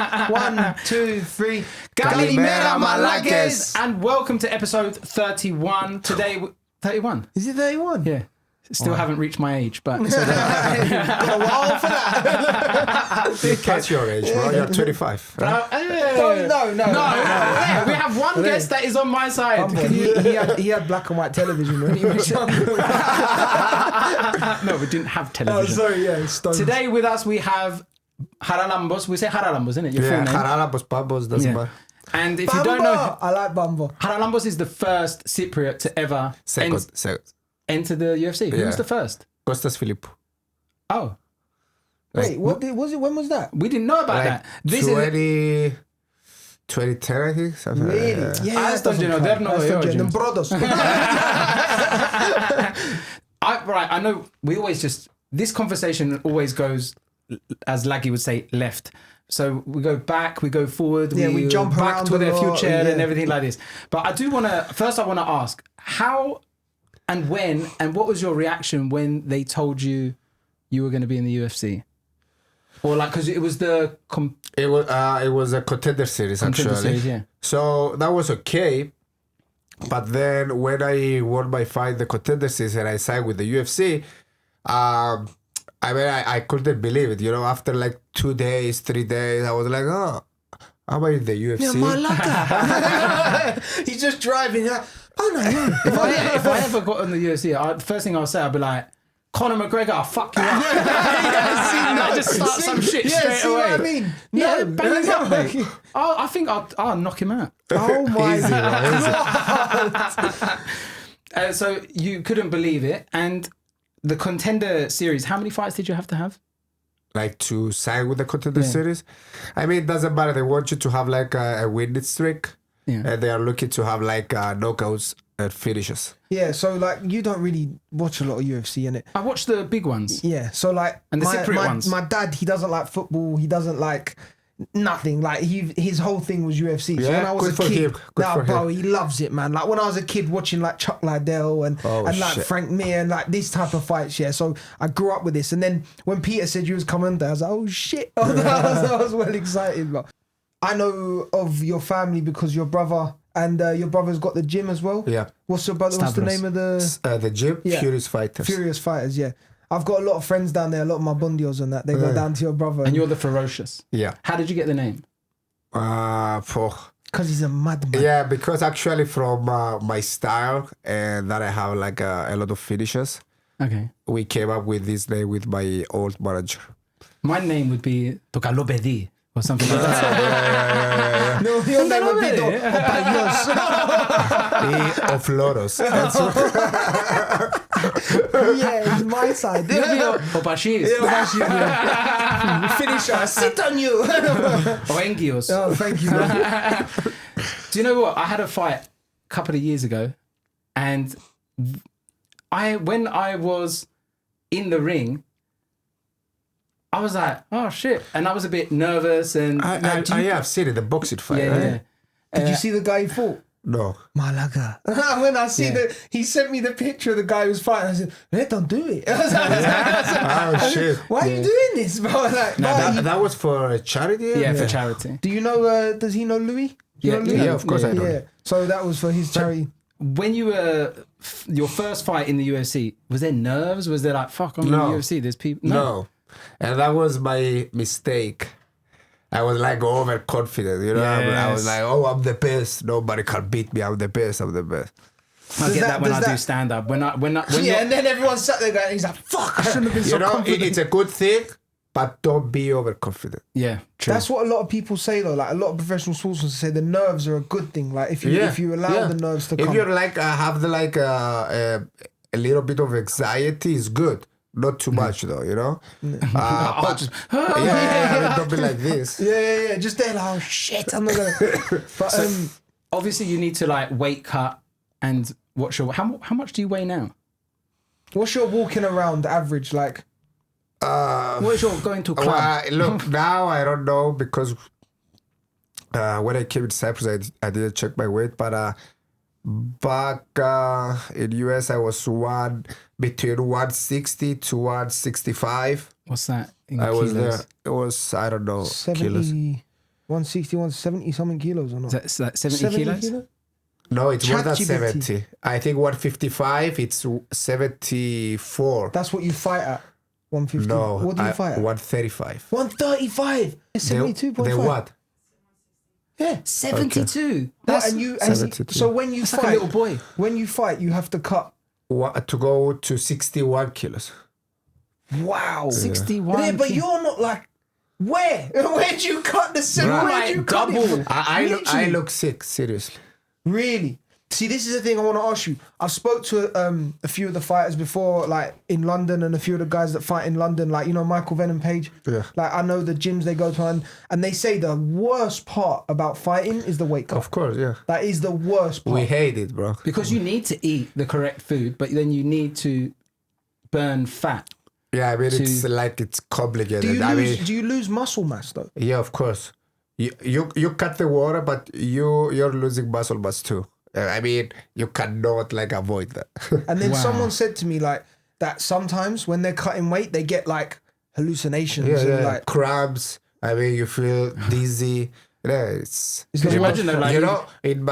1, 2, 3. Kalimera Malagues! And welcome to episode 31. Today, 31? Is it 31? Yeah. Still haven't reached my age, but... Got a while for that. That's your age, bro. You're 25. Right? No. Yeah, we have one guest that is on my side. He had black and white television when he was young. No, we didn't have television. Stones. Today with us we have Charalampos. We say Charalampos, isn't it? Your full name. Charalampos, Pabos, doesn't matter. And if you don't know... I like Bambo. Charalampos is the first Cypriot to ever enter the UFC. Who was the first? Costas Filippo. Oh. Wait, was it? When was that? We didn't know about that. This 2010, I think. Something Really? like that. Yeah. I know we always just... This conversation always goes, as Laggy would say, left. So we go back, we go forward, we jump back around to the a lot, future and everything like this. But I do want to... First, I want to ask, how and when and what was your reaction when they told you were going to be in the UFC? Or like, because it was the... It was a contender series, actually. So that was okay. But then when I won my fight, the contender series, and I signed with the UFC, I couldn't believe it. You know, after like 2 days, 3 days, I was like, oh, am I in the UFC? He's just driving. Oh no! If I ever got on the UFC, the first thing I'll say, I'll be like, Conor McGregor, I'll fuck you up. I just start some shit straight away. What I mean? Yeah, bang him up, mate. I think I'll knock him out. Oh my God. So you couldn't believe it. And the contender series, how many fights did you have to have? Like to sign with the contender series? I mean, it doesn't matter. They want you to have like a winning streak. Yeah. And they are looking to have like knockouts and finishes. Yeah, so like you don't really watch a lot of UFC, innit? I watch the big ones. Yeah, so like and the Cypriot ones. My dad, he doesn't like football. He doesn't like nothing. Like his whole thing was UFC. So when I was a kid, he loves it, man. Like when I was a kid watching like Chuck Liddell and like Frank Mir and like this type of fights. Yeah, so I grew up with this. And then when Peter said you was coming there, I was like, oh shit! I was well excited, but. I know of your family because your brother and your brother's got the gym as well. Yeah. What's the name of the gym? Yeah. Furious Fighters. Furious Fighters, yeah. I've got a lot of friends down there, a lot of my bundios and that. They go down to your brother. And you're the Ferocious. Yeah. How did you get the name? Because he's a madman. Yeah, because actually from my style and that I have like a lot of finishes. Okay. We came up with this name with my old manager. My name would be Tokalopedi. Or something like that. Yeah. No, your name would be of Loros. Yeah, it's my side. Opashis. Finisher, sit on you. Engios. Oh, thank you, bro. Do you know what? I had a fight a couple of years ago, and when I was in the ring, I was like, oh shit. And I was a bit nervous and... I've seen it, the boxing fight. Yeah. Did you see the guy he fought? No. Malaga. When I see he sent me the picture of the guy who was fighting. I said, don't do it. Shit. Why are you doing this, bro? Like, that was for charity? Yeah, for charity. Do you know, does he know Louis? Yeah, of course I know. Yeah. So that was for his charity. When you were... Your first fight in the UFC, was there nerves? Was there like, fuck, I'm in the UFC, there's people... No. And that was my mistake. I was like overconfident, you know. I was like, oh, I'm the best. Nobody can beat me. I'm the best. I get that when I do stand up. When and then everyone sat there going, he's like, fuck, I shouldn't have been so confident. It's a good thing, but don't be overconfident. Yeah, true. That's what a lot of people say though. Like a lot of professional sportsmen say the nerves are a good thing. Like if you allow the nerves to come. If you're like have a little bit of anxiety, is good. Not too much though, you know. Don't be like this. Yeah. Just there, like, oh shit, I'm not gonna. But obviously, you need to like weight cut and what's your how much do you weigh now? What's your walking around average like? What is your going to club? Look, now I don't know because when I came to Cyprus, I didn't check my weight, but back in US, I was between 160 to 165. What's that? In I was there. It was, I don't know, 70, kilos. 160, 170 something kilos or not? Is that 70 kilos? No, it's more than ChatGPT. 70. I think 155, it's 74. That's what you fight at. 150. No, What do you fight at? 135. 135. 72.5. They what? Yeah. 72. What, That's and you, 72. so when you That's fight, like a little boy. when you fight, you have to cut. To go to 61 kilos. Wow. 61. Yeah, but you're not like, where? Where'd you cut the center? You're Where'd like you cut it double. from? I Literally. look sick, seriously. Really? See, this is the thing I want to ask you. I've spoke to a few of the fighters before, like in London, and a few of the guys that fight in London, like, you know, Michael Venom Page. Yeah. Like, I know the gyms they go to, and they say the worst part about fighting is the weight cut. Of course, yeah. That is the worst part. We hate it, bro. Because you need to eat the correct food, but then you need to burn fat. Yeah, I mean, it's like it's complicated. Do you lose muscle mass though? Yeah, of course. You cut the water, but you're losing muscle mass too. I mean, you cannot like avoid that. And then Wow. someone said to me like that sometimes when they're cutting weight, they get like hallucinations and like cramps. I mean, you feel dizzy. Yeah, it's the Imagine though, like, you know, in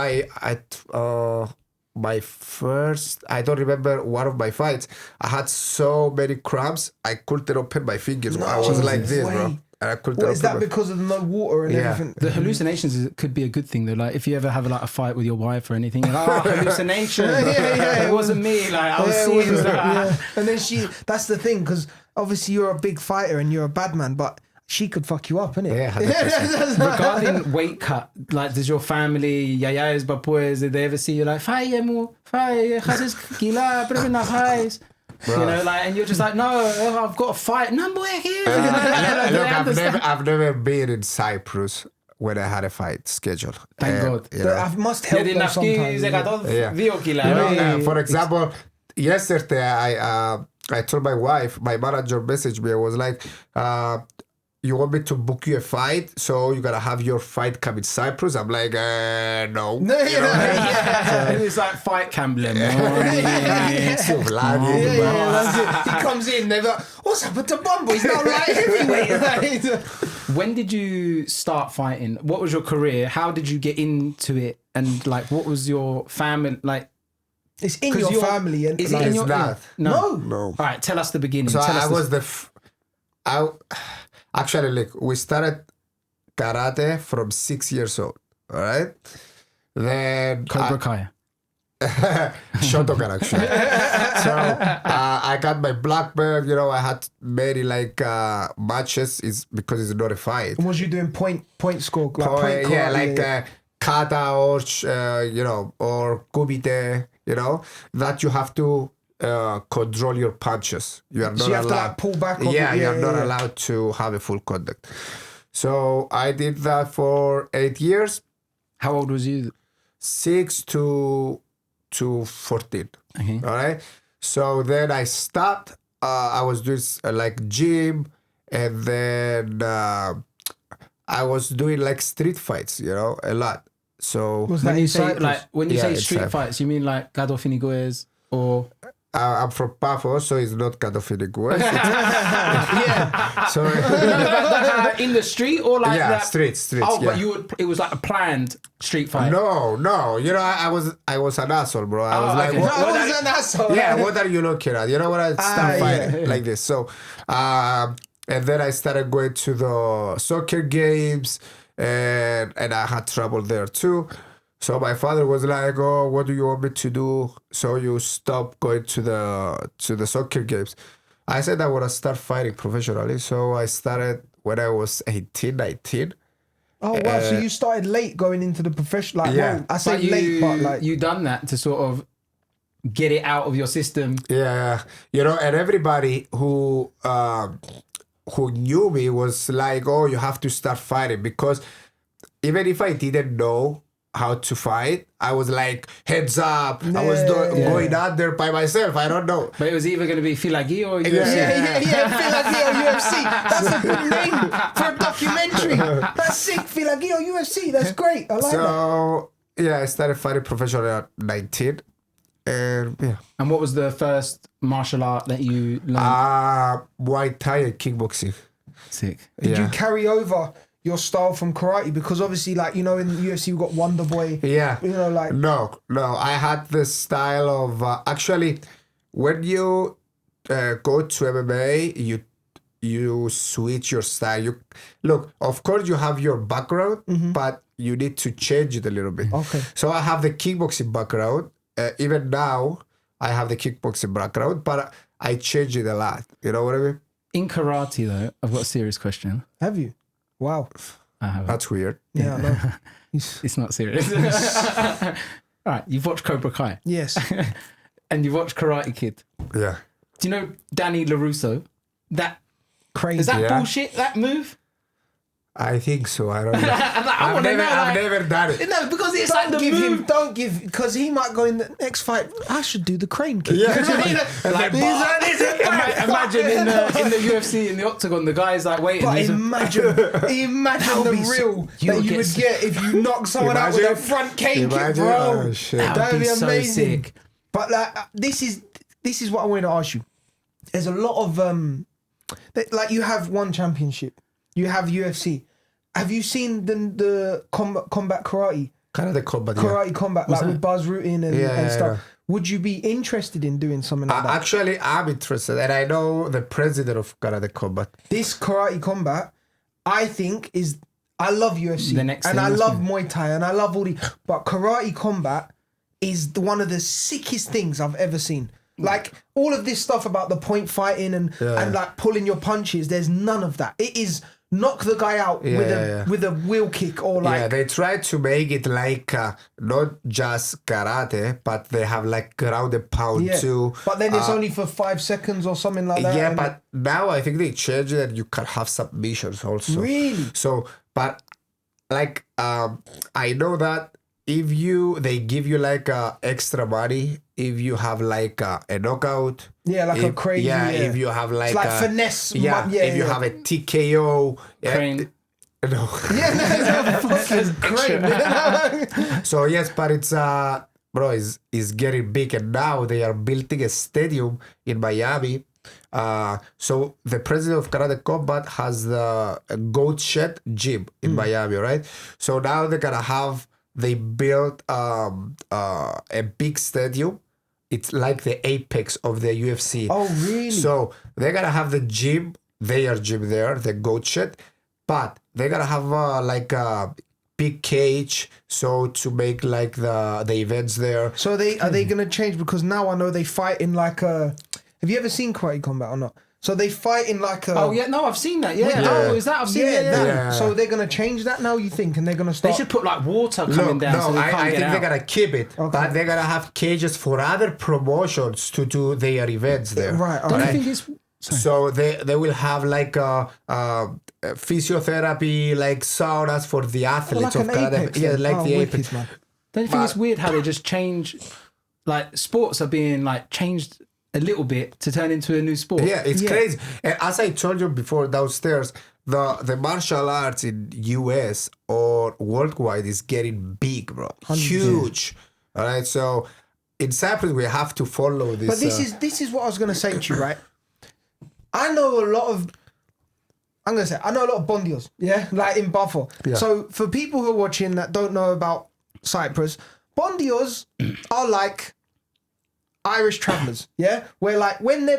my first, I don't remember one of my fights. I had so many cramps, I couldn't open my fingers. I was like this, bro. And I couldn't What is open that because of no water and Yeah. everything? The hallucinations could be a good thing though. Like if you ever have like a fight with your wife or anything, you're like, oh, hallucination. Yeah. It wasn't me. Like I was Yeah, it seeing wasn't- stuff. yeah. And then that's the thing, because obviously you're a big fighter and you're a bad man, but she could fuck you up, innit? Yeah, 100%. Regarding weight cut, like does your family, yayas, papuas, did they ever see you like, fire mo, fire, khazis kila, brevina fires? You know, like, and you're just like, no, I've got to fight. No, boy, here. Look, I've never been in Cyprus when I had a fight scheduled. Thank God. You know, I must help them sometimes. For example, yesterday I told my wife, my manager messaged me. I was like, you want me to book you a fight, so you gotta have your fight come in Cyprus? I'm like, no. It's like fight gambling. That's it. He comes in, they're like, what's happened to Bumble? He's not light heavyweight. When did you start fighting? What was your career? How did you get into it? And like, what was your family like? It's in your family, and Is like, it in it's your not. No. No. All right, tell us the beginning. So Tell I us was actually, like, we started karate from 6 years old. All right. Then Cobra Kai. Shotokan, actually. So I got my black belt. You know, I had many like matches. Is because it's not a fight. was you doing point score? Like point Yeah, karate, like kata or you know, or kumite. You know, that you have to control your punches. You are not So you have allowed. to like pull back. Yeah, you're not allowed to have a full contact. So I did that for 8 years, How old was you? 6 to 14. Okay. All right. So then I stopped. I was doing like gym, and then I was doing like street fights, you know, a lot. So Was When that you in say Cyprus? like when you Yeah, say it's street fights, you mean like Gado Finiguez or I'm from Pafos, so it's not Kadofinigu. Yeah. So in the street or like yeah, that? streets. Oh, yeah. but it was like a planned street fight. No. You know, I was an asshole, bro. I was like, okay. what I are was an asshole. yeah, what are you looking at? You know what? I start fighting yeah. like this. So, and then I started going to the soccer games, and I had trouble there too. So my father was like, "Oh, what do you want me to do? So you stop going to the soccer games." I said I want to start fighting professionally. So I started when I was 18, 19. Oh wow! So you started late going into the profession. Like, Yeah. well, I say But you, late, but like you done that to sort of get it out of your system. Yeah, you know, and everybody who knew me was like, "Oh, you have to start fighting," because even if I didn't know how to fight, I was like, heads up. I was going out there by myself. I don't know. But it was either going to be Filagi or UFC. Filagio UFC. That's a good name for a documentary. That's sick. Filagio UFC. That's great. I like that. So yeah, I started fighting professionally at 19, and yeah, And what was the first martial art that you learned? Muay Thai and kickboxing. Sick. Did you carry over your style from karate? Because obviously, like, you know, in the UFC we've got Wonder Boy. Yeah. You know, like No. I had this style of actually when you go to MMA, you switch your style. You look, of course, you have your background, but you need to change it a little bit. Okay. So I have the kickboxing background. Even now, I have the kickboxing background, but I change it a lot. You know what I mean? In karate, though, I've got a serious question. have you? Wow. I haven't. That's weird. Yeah, I know. It's not serious. All right, you've watched Cobra Kai. Yes. And you've watched Karate Kid. Yeah. Do you know Danny LaRusso? Crazy. Is that Yeah. bullshit, that move? I think so. I don't know. I wanna know, I've like- never done it. No, because it's like the move. Don't give, because he might go in the next fight. I should do the crane kick. Yeah. Like, imagine in the UFC, in the octagon, the guy's like waiting. But there's a- imagine the be so- real you that would you get would so- get if you knock someone out with a Imagine. front cane kick, Imagine. bro. Oh, shit. That would That'd be be so amazing. sick. But like, this is what I wanted to ask you. There's a lot of like you have one championship, you have UFC. Have you seen the combat karate? Karate combat. Karate combat, like that? with Buzz Rutten and Yeah, stuff. yeah. Would you be interested in doing something like that? Actually, I'm interested, and I know the president of Karate Combat. This karate combat, I think, is. I love UFC The next and thing, I isn't love it? Muay Thai and I love all the. But karate combat is one of the sickest things I've ever seen. Like all of this stuff about the point fighting and like pulling your punches. There's none of that. It is knock the guy out with a wheel kick or like. Yeah, they try to make it like not just karate, but they have like ground and pound too. But then it's only for 5 seconds or something like that. Yeah, and- but now I think they changed it. You can have submissions also. Really? So, but like I know that if they give you like extra money if you have like a knockout. Yeah, like a crazy. Yeah, if you have like it's like finesse. Yeah, if you have a TKO. Crane. No. Yeah, no, fucking great. So yes, but it's bro, is getting big, and now they are building a stadium in Miami. So the president of Karate Combat has the Goat Shed gym in Miami, right? So now they built a big stadium. It's like the apex of the UFC. Oh, really? So they're gonna have the gym, their gym there, the Goat Shed, but they're gonna have like a big cage, so to make like the events there. So are they gonna change, because now I know they fight in like a. Have you ever seen Karate Combat or not? So they fight in like a. Oh yeah, no, I've seen that. Yeah. Yeah. Oh, is that? I've seen Yeah, that. that. Yeah. So they're gonna change that now, you think, and they're gonna They start. should put like water coming down so they can't I get think out. they're gonna keep it, Okay. but they're gonna have cages for other promotions to do their events there. Right. Don't Okay. you think it's? So they will have like physiotherapy, like saunas for the athletes like of an Karate. Apex Yeah, then. like Oh, the wicked, apex. man. Don't you think it's weird how they just change? Like sports are being like changed a little bit to turn into a new sport. Yeah, it's Yeah. crazy. And as I told you before downstairs, the martial arts in US or worldwide is getting big, bro. Huge. All right, so in Cyprus we have to follow this. But this is what I was gonna say to you, right? I know a lot of bondios, yeah, like in Buffalo. Yeah. So for people who are watching that don't know about Cyprus, bondios are like Irish travellers, yeah, where like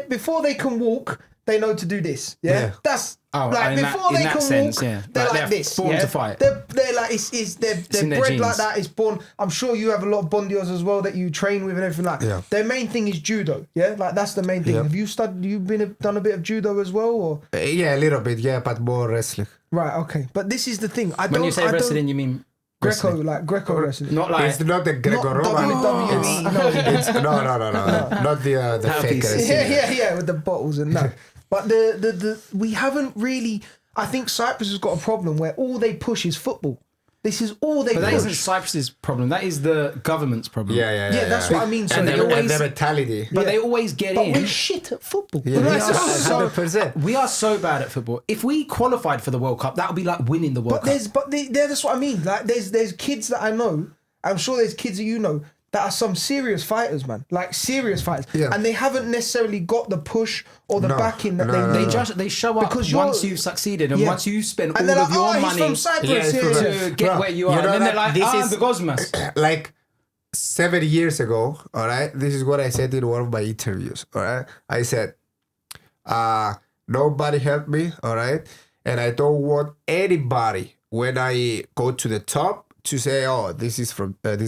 before they can walk, they know to do this, yeah. Yeah. That's Oh, like in that- before in they that can sense, walk, yeah. they're Like like they're this, born yeah? to fight. They're like they're in their bred genes. like that. It's born. I'm sure you have a lot of bondios as well that you train with and everything like. Yeah. Their main thing is judo, yeah, like that's the main thing. Yeah. Have you studied? Done a bit of judo as well, or yeah, a little bit, yeah, but more wrestling. right? Okay, but this is the thing. When you say wrestling, you mean Greco, like Greco wrestling. not like It's not the Not Greco-Roman. WWE. No. It's, no, not the fake piece. wrestling. Yeah, with the bottles and that. But the we haven't really. I think Cyprus has got a problem where all they push is football. This is all they But that push. isn't Cyprus's problem. That is the government's problem. Yeah. Yeah, that's what I mean. So And they the always- mentality. But they always get But in. we're shit at football. Yeah, Like, yeah, so- 100%. We are so bad at football. If we qualified for the World Cup, that would be like winning the World Cup. that's what I mean. Like there's kids that I know. I'm sure there's kids that you know that are some serious fighters, man. Like serious fighters. Yeah. And they haven't necessarily got the push or the backing that they need. They show up because once you've succeeded and once you spend all of like, your money he's from Cyprus to get where you are. And then they're like, the Gosmas. Like 7 years ago, all right, this is what I said in one of my interviews, all right? I said, nobody helped me, all right? And I don't want anybody, when I go to the top, to say, oh, this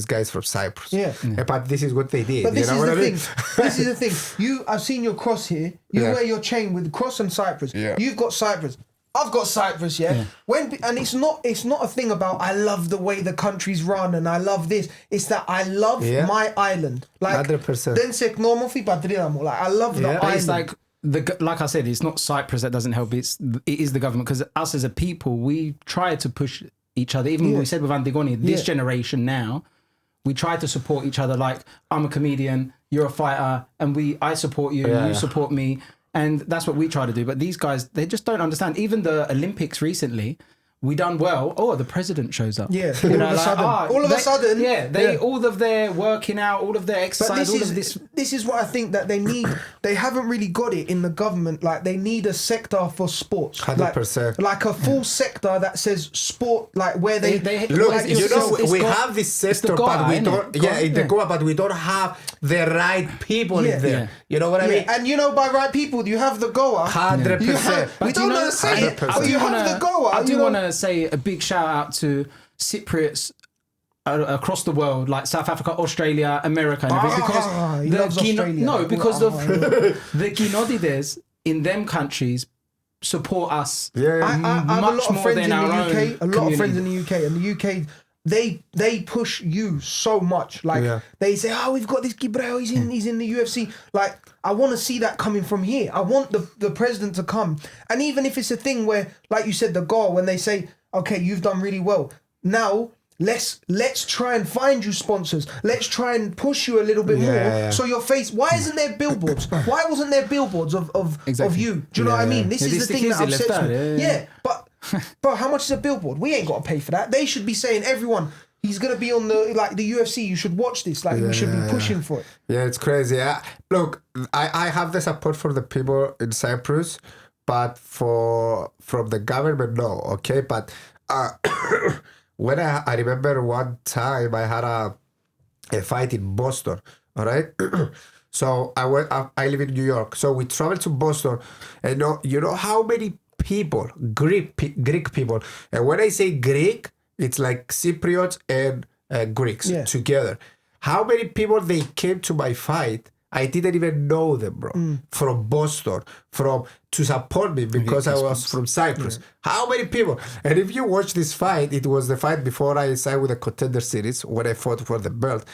guy's from Cyprus. Yeah. But this is what they did. But this you know is what the I mean? thing. This is the thing. I've seen your cross here. You wear your chain with the cross and Cyprus. Yeah. You've got Cyprus. I've got Cyprus, yeah. And it's not a thing about I love the way the country's run and I love this. It's that I love my island. Like 100%. Then se normal patriamo. Like I love the island. It's like I said, it's not Cyprus that doesn't help. It is the government, because us as a people, we try to push each other. Even we said with Antigone, this generation now, we try to support each other. Like, I'm a comedian, you're a fighter, and I support you, you support me. And that's what we try to do. But these guys, they just don't understand. Even the Olympics recently, we done well. Oh, the president shows up. Yeah, all of a sudden. Yeah, all of their working out, all of their exercise, This is what I think that they need. They haven't really got it in the government. Like, they need a sector for sports. 100%. Like a full sector that says sport, like where they look, like, we have this sector, but we don't. But we don't have the right people in there. Yeah. You know what I mean? And by right people, you have the Goa. 100%. We don't know to say it, but you have the Goa. I do want to say a big shout out to Cypriots across the world, like South Africa, Australia, America, and everything, because of the Ginodides in them countries support us. I have a lot of friends in the UK. A lot of friends in the UK, and the UK. They push you so much. Like they say, oh, we've got this Gibreo, he's in the UFC. Like, I want to see that coming from here. I want the president to come. And even if it's a thing where, like you said, the goal, when they say, okay, you've done really well. Now let's try and find you sponsors. Let's try and push you a little bit more. So your face. Why isn't there billboards? Why wasn't there billboards of you? Do you know what I mean? This is the thing that upsets me. Yeah, but bro, how much is a billboard? We ain't got to pay for that. They should be saying, everyone, he's gonna be on the UFC. You should watch this. Like, we should be pushing for it. Yeah, it's crazy. Look, I have the support for the people in Cyprus, but from the government, no. Okay, but when I remember one time I had a fight in Boston. All right. So I live in New York. So we traveled to Boston, and you know how many people, Greek people, and when I say Greek, it's like Cypriots and Greeks together. How many people they came to my fight? I didn't even know them, bro. From Boston, to support me because I was from Cyprus. How many people? And if you watch this fight, it was the fight before I signed with the Contender Series when I fought for the belt.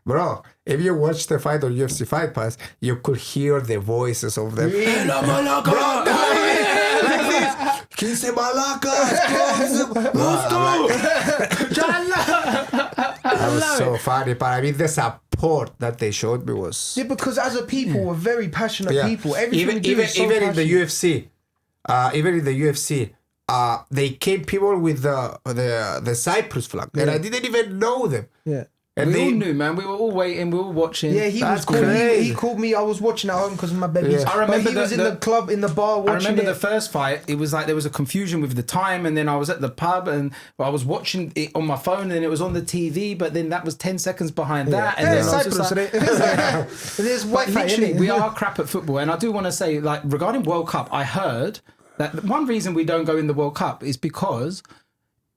Bro, if you watch the fight on UFC Fight Pass, you could hear the voices of them. Like this. 15 malacas. That was so funny, but I mean the support that they showed me was because as a people, we're very passionate people. Even in the UFC, they came people with the Cyprus flag, and I didn't even know them. Yeah. And we all knew, man. We were all waiting. We were all watching. Yeah, he called me. I was watching at home because of my babies. I remember he was in the club, in the bar watching. I remember the first fight. It was like there was a confusion with the time, and then I was at the pub and I was watching it on my phone, and it was on the TV. But then that was 10 seconds behind that, and then I was just like, literally, we are crap at football. And I do want to say, like, regarding World Cup, I heard that one reason we don't go in the World Cup is because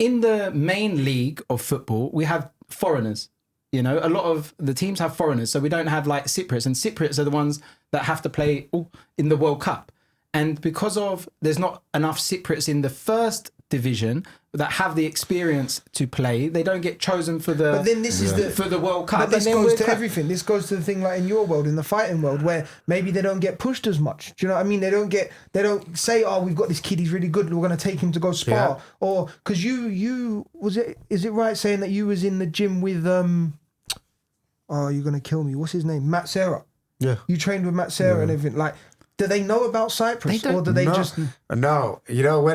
in the main league of football we have foreigners. You know, a lot of the teams have foreigners, so we don't have like Cypriots, and Cypriots are the ones that have to play in the World Cup. And because of there's not enough Cypriots in the first division that have the experience to play, they don't get chosen for the. But then this is for the World Cup. But this goes to everything. This goes to the thing like in your world, in the fighting world, where maybe they don't get pushed as much. Do you know what I mean? They don't say, oh, we've got this kid, he's really good, we're going to take him to go spar. Or because is it right saying that you was in the gym with oh, you're gonna kill me. What's his name? Matt Serra. Yeah. You trained with Matt Serra and everything. Like, do they know about Cyprus, or do they just? No. You know,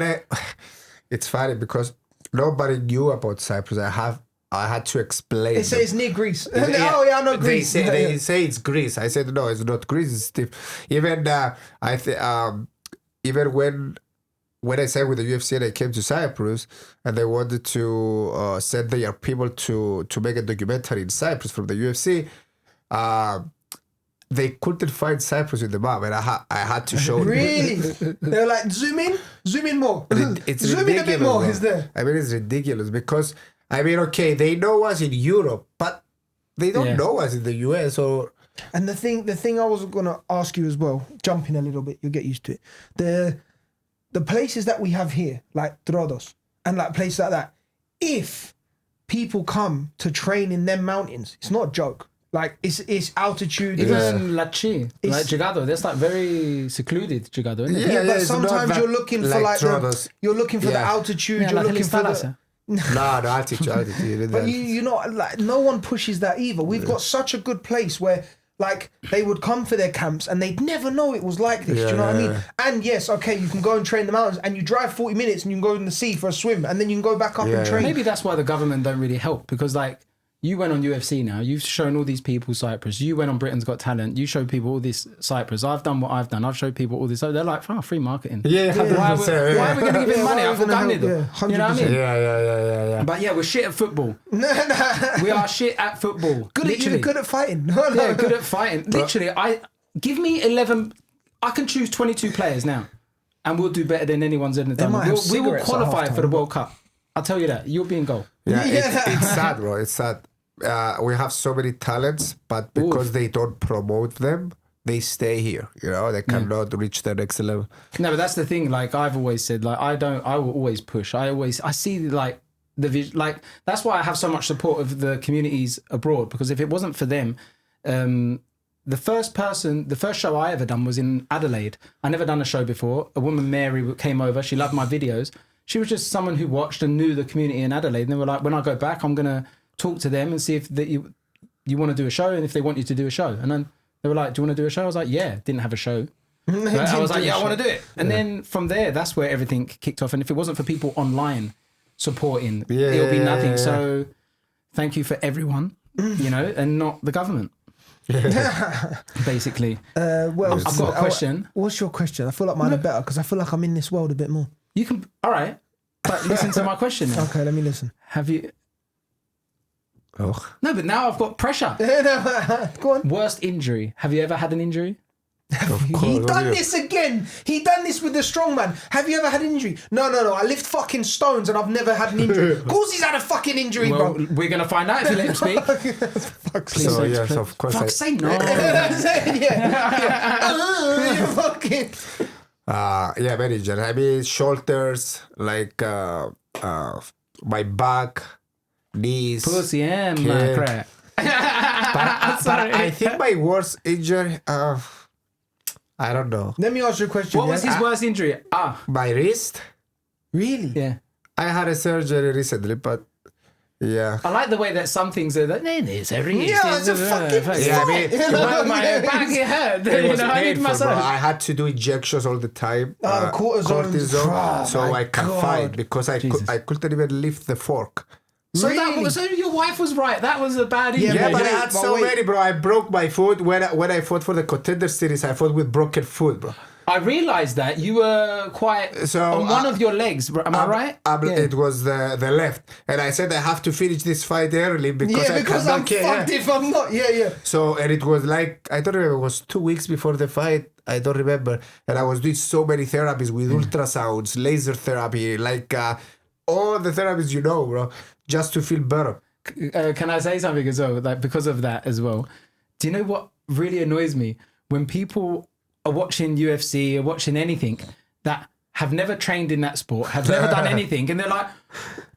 it's funny because nobody knew about Cyprus. I have I had to explain. They say it's near Greece. Yeah. Oh yeah, I know Greece. They say it's Greece. I said no, it's not Greece. It's stiff. Even even when I signed with the UFC and I came to Cyprus and they wanted to send their people to make a documentary in Cyprus from the UFC, they couldn't find Cyprus in the map, and I had to show them. Really? They're like, zoom in more. It's zoom in a bit more. Is there? I mean, it's ridiculous because okay, they know us in Europe, but they don't know us in the US or. And the thing I was gonna ask you as well, jumping a little bit, you'll get used to it. The places that we have here, like Trodos and like places like that, if people come to train in them mountains, it's not a joke. Like it's altitude. Even Latchi, like Jigado, that's like very secluded Jigado, isn't it? Yeah, but sometimes you're looking for like you're looking for the altitude. Yeah, you're like looking for the. No, altitude. But you know, like no one pushes that either. We've got such a good place where like they would come for their camps and they'd never know it was like this. Do you know what I mean? And yes, okay, you can go and train in the mountains and you drive 40 minutes and you can go in the sea for a swim and then you can go back up and train. Maybe that's why the government don't really help, because like you went on UFC now, you've shown all these people Cyprus, you went on Britain's Got Talent, you showed people all this Cyprus, I've done what I've done, I've showed people all this. So they're like, free marketing. Yeah, why are we going to give him money? I forgot it. You know what I mean? Yeah. But yeah, we're shit at football. We are shit at football. Good at fighting. Yeah, good at fighting. Literally, give me 11, I can choose 22 players now and we'll do better than anyone's ever done. We will qualify for the World Cup. I'll tell you that. You'll be in goal. Yeah. It's sad, bro. It's sad. We have so many talents, but because they don't promote them, they stay here. You know, they cannot reach the next level. No, but that's the thing. Like I've always said, like I will always push. I see like the vision. Like that's why I have so much support of the communities abroad, because if it wasn't for them, the first show I ever done was in Adelaide. I never done a show before. A woman, Mary, came over. She loved my videos. She was just someone who watched and knew the community in Adelaide. And they were like, when I go back, I'm going to talk to them and see if you want to do a show and if they want you to do a show. And then they were like, do you want to do a show? I was like, yeah. Didn't have a show. But I was like, yeah, I want to do it. And then from there, that's where everything kicked off. And if it wasn't for people online supporting, it'll be nothing. So thank you for everyone, you know, and not the government. Basically. Well, I've got a question. What's your question? I feel like mine are better because I feel like I'm in this world a bit more. You can, all right, but listen to my question now. Okay, let me listen. Have you... Oh. No, but now I've got pressure. Go on. Worst injury. Have you ever had an injury? He done this again. He done this with the strongman. Have you ever had an injury? No. I lift fucking stones and I've never had an injury. Of course he's had a fucking injury, bro. We're going to find out if you let him speak. Please, of course. Say no. Fucking... manager. I mean, shoulders, like my back, knees, pussy and my crap. But I think my worst injury, I don't know. Let me ask you a question. What was his worst injury? My wrist. Really? Yeah. I had a surgery recently, but yeah. I like the way that some things are like, it's a wrist. Yeah, it's a fucking I mean, my back hurt. It was painful, bro. I had to do injections all the time. Cortisone. So I can fight because I couldn't even lift the fork. So your wife was right. That was a bad injury. Yeah, but I had so many, bro. I broke my foot when I fought for the Contender Series. I fought with broken foot, bro. I realized that you were quite on one of your legs. Am I right? It was the left, and I said I have to finish this fight early because I'm fucked if I'm not. Yeah. So and it was like I don't remember. It was 2 weeks before the fight. I don't remember, and I was doing so many therapies with ultrasounds, laser therapy, like all the therapies you know, bro, just to feel better. Can I say something as well? Like because of that as well. Do you know what really annoys me when people are watching UFC or watching anything that have never trained in that sport, have never done anything, and they're like,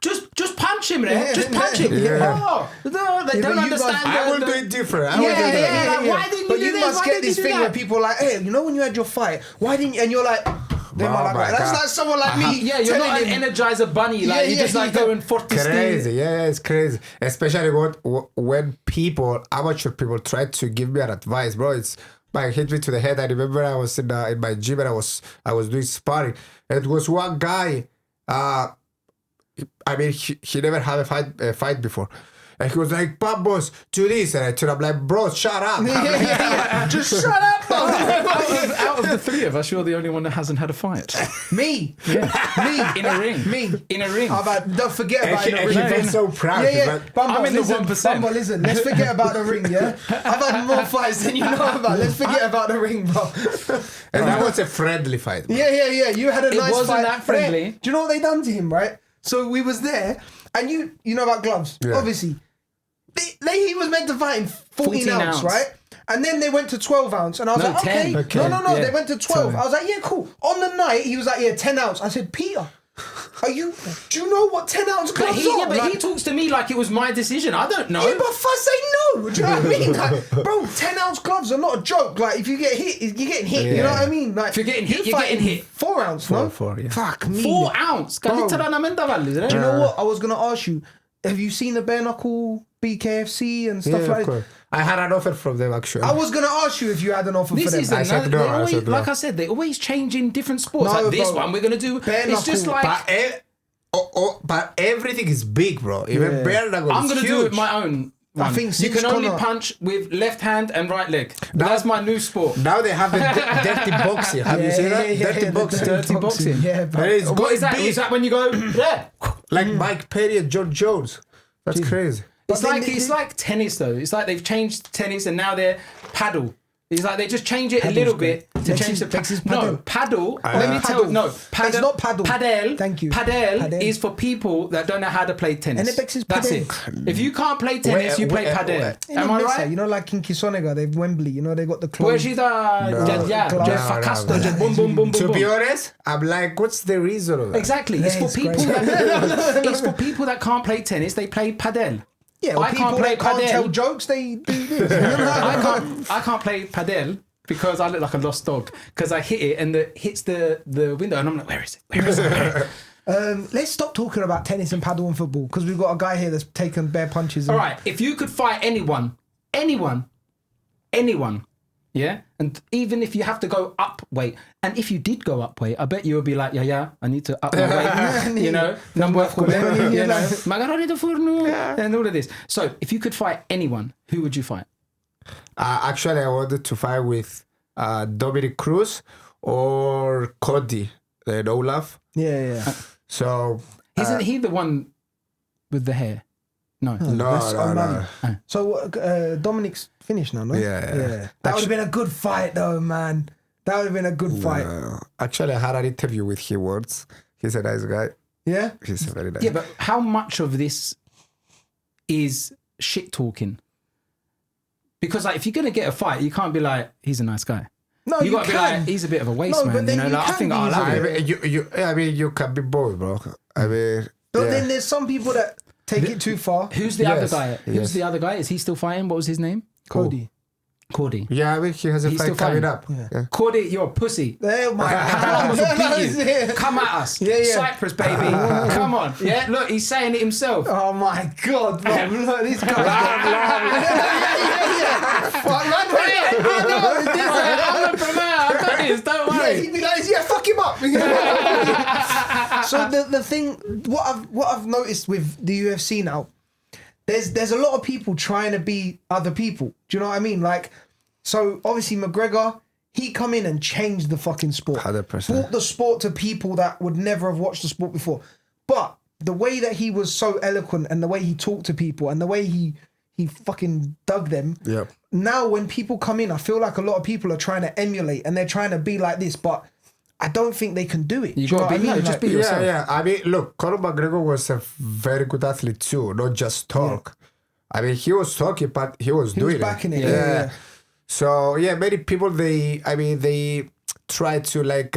just punch him, just punch him. Oh, they don't understand. I will do it different. Why didn't you do this? But you must get this thing where people are like, hey, you know when you had your fight, why didn't you? And you're like, that's like someone like me. Yeah, you're not an Energizer bunny. Like you just like going 40 crazy. Yeah, it's crazy. Especially when amateur people try to give me an advice, bro. It's like hit me to the head. I remember I was in my gym and I was doing sparring. And it was one guy. I mean, he never had a fight before. And he was like, Pabos, do this. And I told him, like, bro, shut up. Just shut up, bro. Out of the three of us, you're the only one that hasn't had a fight. Me. Yeah. Me. In a ring. Me. In a ring. Don't forget about in a And ring. he felt so proud. Yeah. Bumbo, I'm in the listen, 1%. Bumbo, listen, let's forget about the ring, yeah? I've had more fights than you know about. Let's forget about the ring, bro. And that was a friendly fight. Bro. Yeah. You had a nice fight. It wasn't that friendly. Do you know what they done to him, right? So we was there, and you know about gloves, obviously. He was meant to fight in 14 ounce, right? And then they went to 12 ounce, and I was like, 10. okay. No, they went to 12. I was like, yeah, cool. On the night, he was like, yeah, 10 ounce. I said, Peter, do you know what 10 ounce gloves are? But he talks to me like it was my decision. I don't know. Yeah, but first say no. Do you know what I mean? Like, bro, 10 ounce gloves are not a joke. Like, if you get hit, you're getting hit. You know what I mean? Like, if you're getting hit, you're getting hit. 4 ounce, no? 4, yeah. Fuck me. 4 ounce. Bro. Do Do you know what? I was going to ask you, have you seen the bare knuckle BKFC and stuff like that? I had an offer from them, actually. I was going to ask you if you had an offer for them. I said no. Like I said, they always change in different sports. No, like this bro. one, we're going to do. Bare It's just knuckle. like. But everything is big, bro. Even bare knuckle I'm is going to huge. do it my own. I think you since can only Conor- punch with left hand and right leg. That's my new sport. Now they have the dirty boxing. Have you seen that? Dirty boxing. Dirty boxing. Yeah, bro. And it's What going is that? big. Is that when you go there? Like Mike Perry and John Jones. That's crazy. It's like tennis though. It's like they've changed tennis and now they're paddle. It's like they just change it a little bit to change the paddle. Let me tell you, It's not paddle. Padel. Thank you. Padel is for people that don't know how to play tennis. And it makes That's it. If you can't play tennis, you play padel. Am I right? You know, like in Kisonega, they've Wembley. You know, they got the Where's clothes. she the boom boom boom boom. To boom. be honest, I'm like, what's the reason of that? Exactly. It's for people. It's for people that can't play tennis. They play padel. Yeah, well, I can't play can't padel. tell jokes. They do this. I can't play padel because I look like a lost dog because I hit it and it hits the window and I'm like, where is it? Where is it? Let's stop talking about tennis and paddle and football because we've got a guy here that's taken bare punches. All right, if you could fight anyone, yeah, and even if you have to go up weight, and if you did go up weight, I bet you would be like, yeah, I need to up my weight, you know, number macaroni de forno, and all of this. So, if you could fight anyone, who would you fight? Actually, I wanted to fight with Dominic Cruz or Cody and Olaf. Yeah. So Isn't he the one with the hair? No. No. So Dominic's finished now, no? Yeah. That would have been a good fight, though, man. That would have been a good fight. Actually, I had an interview with him once. He's a nice guy. Yeah? He's a very nice Yeah, but how much of this is shit talking? Because like, if you're gonna get a fight, you can't be like, he's a nice guy. No, you you got to be can. like, he's a bit of a waste No, man. but then You know, you like, I can think be I love easy. it. I mean, you can be both, bro. I mean, But then there's some people that take it too far. Who's the other guy? Who's the other guy? Is he still fighting? What was his name? Cody. Cordy. Yeah, I mean, he has a He's fight still coming fighting. up. Yeah. Cordy, you're a pussy. Oh my Charalampos God. will beat you. Come at us. Yeah. Cyprus, baby. Come on. Yeah, look, he's saying it himself. Oh my God, bro. Look, this guy's I'm the promoter. I've done this. Don't worry. he'd be like, yeah, fuck him up. So the thing, what I've noticed with the UFC now, there's a lot of people trying to be other people. Do you know what I mean? Like, so obviously McGregor, he come in and changed the fucking sport. 100%. Brought the sport to people that would never have watched the sport before. But the way that he was so eloquent and the way he talked to people and the way he fucking dug them. Yep. Now when people come in, I feel like a lot of people are trying to emulate and they're trying to be like this, but I don't think they can do it. You Do got to be, know what I mean? just be yourself. Yeah. I mean, look, Conor McGregor was a very good athlete too, not just talk. I mean, he was talking, but he was doing backing it. Yeah. So yeah, many people they try to like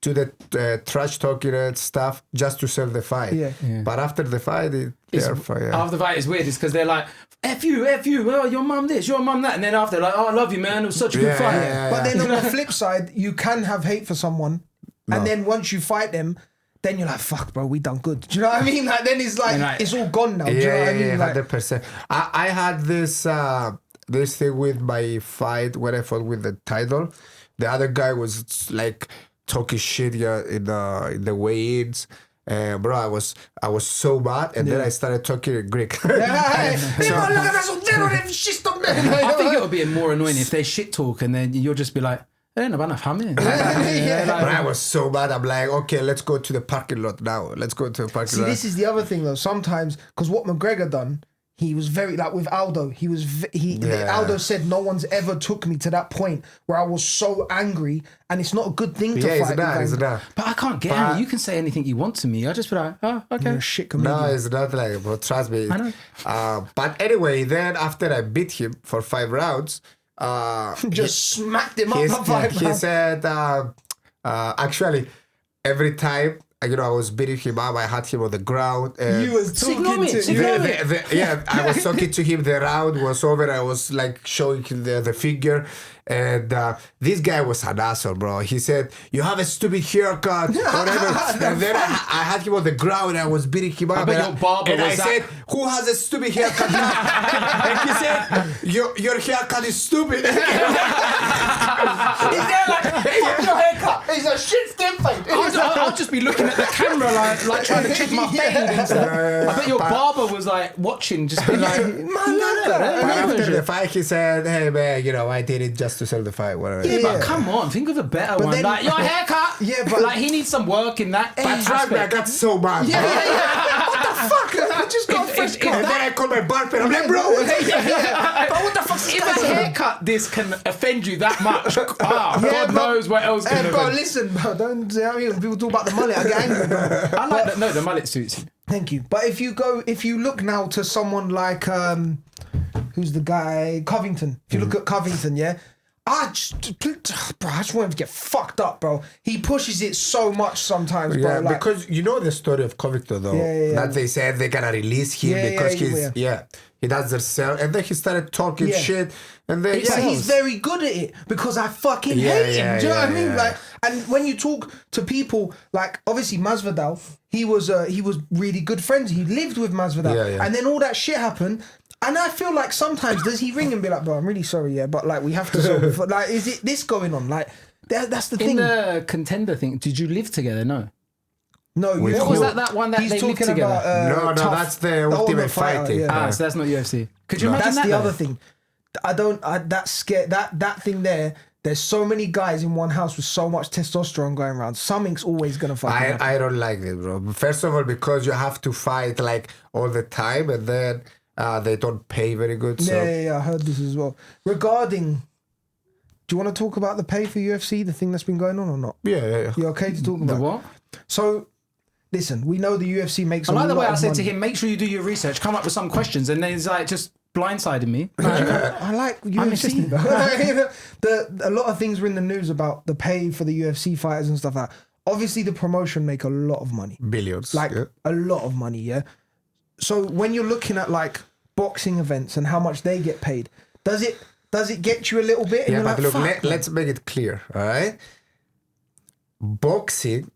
do the trash talking and stuff just to sell the fight. Yeah. But after the fight, they're fine. After the fight is weird. It's because they're like, F you, oh, your mum this, your mum that. And then after, like, oh, I love you, man. It was such a good fight. But then on the flip side, you can have hate for someone. And then once you fight them, then you're like, fuck, bro, we done good. Do you know what I mean? Like, then it's like, it's all gone now. Do you know what I mean? Like, 100%. I had this this thing with my fight when I fought with the title. The other guy was like talking shit in the weigh-ins. Bro, I was so mad, and then I started talking in Greek. I think it would be more annoying if they shit talk and then you'll just be like, I was so mad. I'm like, okay, let's go to the parking lot now. Let's go to the parking lot. See, this is the other thing though. Sometimes, because what McGregor done, he was very, like with Aldo, Aldo said no one's ever took me to that point where I was so angry, and it's not a good thing to fight. It's not. But I can't get angry. You can say anything you want to me. I just be like, oh, okay. You're a shit comedian. No, it's not like, bro, trust me. I know. But anyway, then after I beat him for 5 rounds, smacked him up for 5 rounds. He said, actually, every time, I was beating him up, I had him on the ground. You was talking to him. I was talking to him. The round was over. I was like showing him the figure. And this guy was an asshole, bro. He said, you have a stupid haircut, whatever. And then I had him on the ground and I was beating him up. And I said, who has a stupid haircut now? And he said, your haircut is stupid. He's there like, fuck your haircut. It's a shit skin fade. I'll just be looking at the camera like trying to check my fade and stuff. I bet your barber was like watching, just being like, after the fight, he said, hey man, I did it just to sell the fight, whatever. Yeah, but come on, think of a better one. Like your haircut. Yeah, but like he needs some work in that. But trust me, I got so mad. Yeah. What the fuck? I just got a fresh cut. And then I called my barber. I'm like, bro. But what the fuck? If a haircut this can offend you that much, God knows what else can. Bro, listen, bro. Don't. People talk about the mullet. I get angry, bro. I like that. No, the mullet suits you. Thank you. But if you look now to someone like who's the guy Covington? If you look at Covington, yeah. I just want him to get fucked up, bro. He pushes it so much sometimes, bro. Yeah, because you know the story of Covington, though. That they said they're gonna release him because he does the sell, and then he started talking shit, and then he's very good at it because I fucking hate him. Do you know what I mean? Like, and when you talk to people, like obviously Masvidal, he was really good friends. He lived with Masvidal, and then all that shit happened. And I feel like sometimes does he ring and be like, bro, I'm really sorry, but like we have to solve it. Like, is it this going on? Like, that's the thing. In the contender thing, did you live together? No. No, what was that one that they lived together? About, no, that's the Ultimate Fighting. So that's not UFC. Could you imagine that's that? That's the other thing. That's scared. That thing there. There's so many guys in one house with so much testosterone going around. Something's always gonna fucking happen. I don't like it, bro. First of all, because you have to fight like all the time, and then they don't pay very good. So. Yeah, I heard this as well. Regarding, do you want to talk about the pay for UFC, the thing that's been going on or not? Yeah. You okay to talk about the what? So, listen, we know the UFC makes. I like the way I said to him, make sure you do your research, come up with some questions, and then he's like just blindsided me. I like UFC. A lot of things were in the news about the pay for the UFC fighters and stuff like that. Obviously, the promotion make a lot of money. Billions. Like a lot of money, yeah. So when you're looking at like boxing events and how much they get paid, does it get you a little bit? Yeah, but look, let's make it clear, all right? Boxing,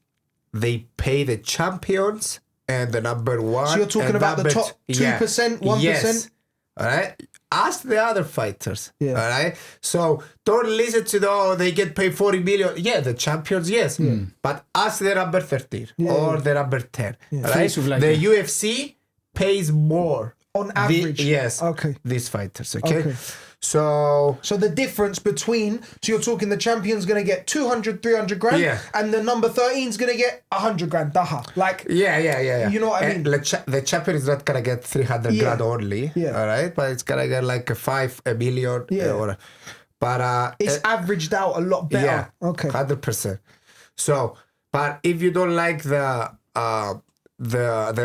they pay the champions and the number one. So you're talking about the top 2%, 1%? Yes. All right? Ask the other fighters. Yeah. All right? So don't listen to they get paid 40 million. Yeah, the champions, yes. But ask the number 13 or the number 10. Yeah. All right? The UFC pays more on average. Okay. These fighters. Okay. So the difference between, so you're talking the champion's gonna get 200, 300 grand, and the number 13's gonna get 100 grand. Like you know what I mean? The champion is not gonna get 300 grand only. Yeah. All right, but it's gonna get like a million. Yeah. But it's averaged out a lot better. Yeah. Okay. 100%. So, but if you don't like the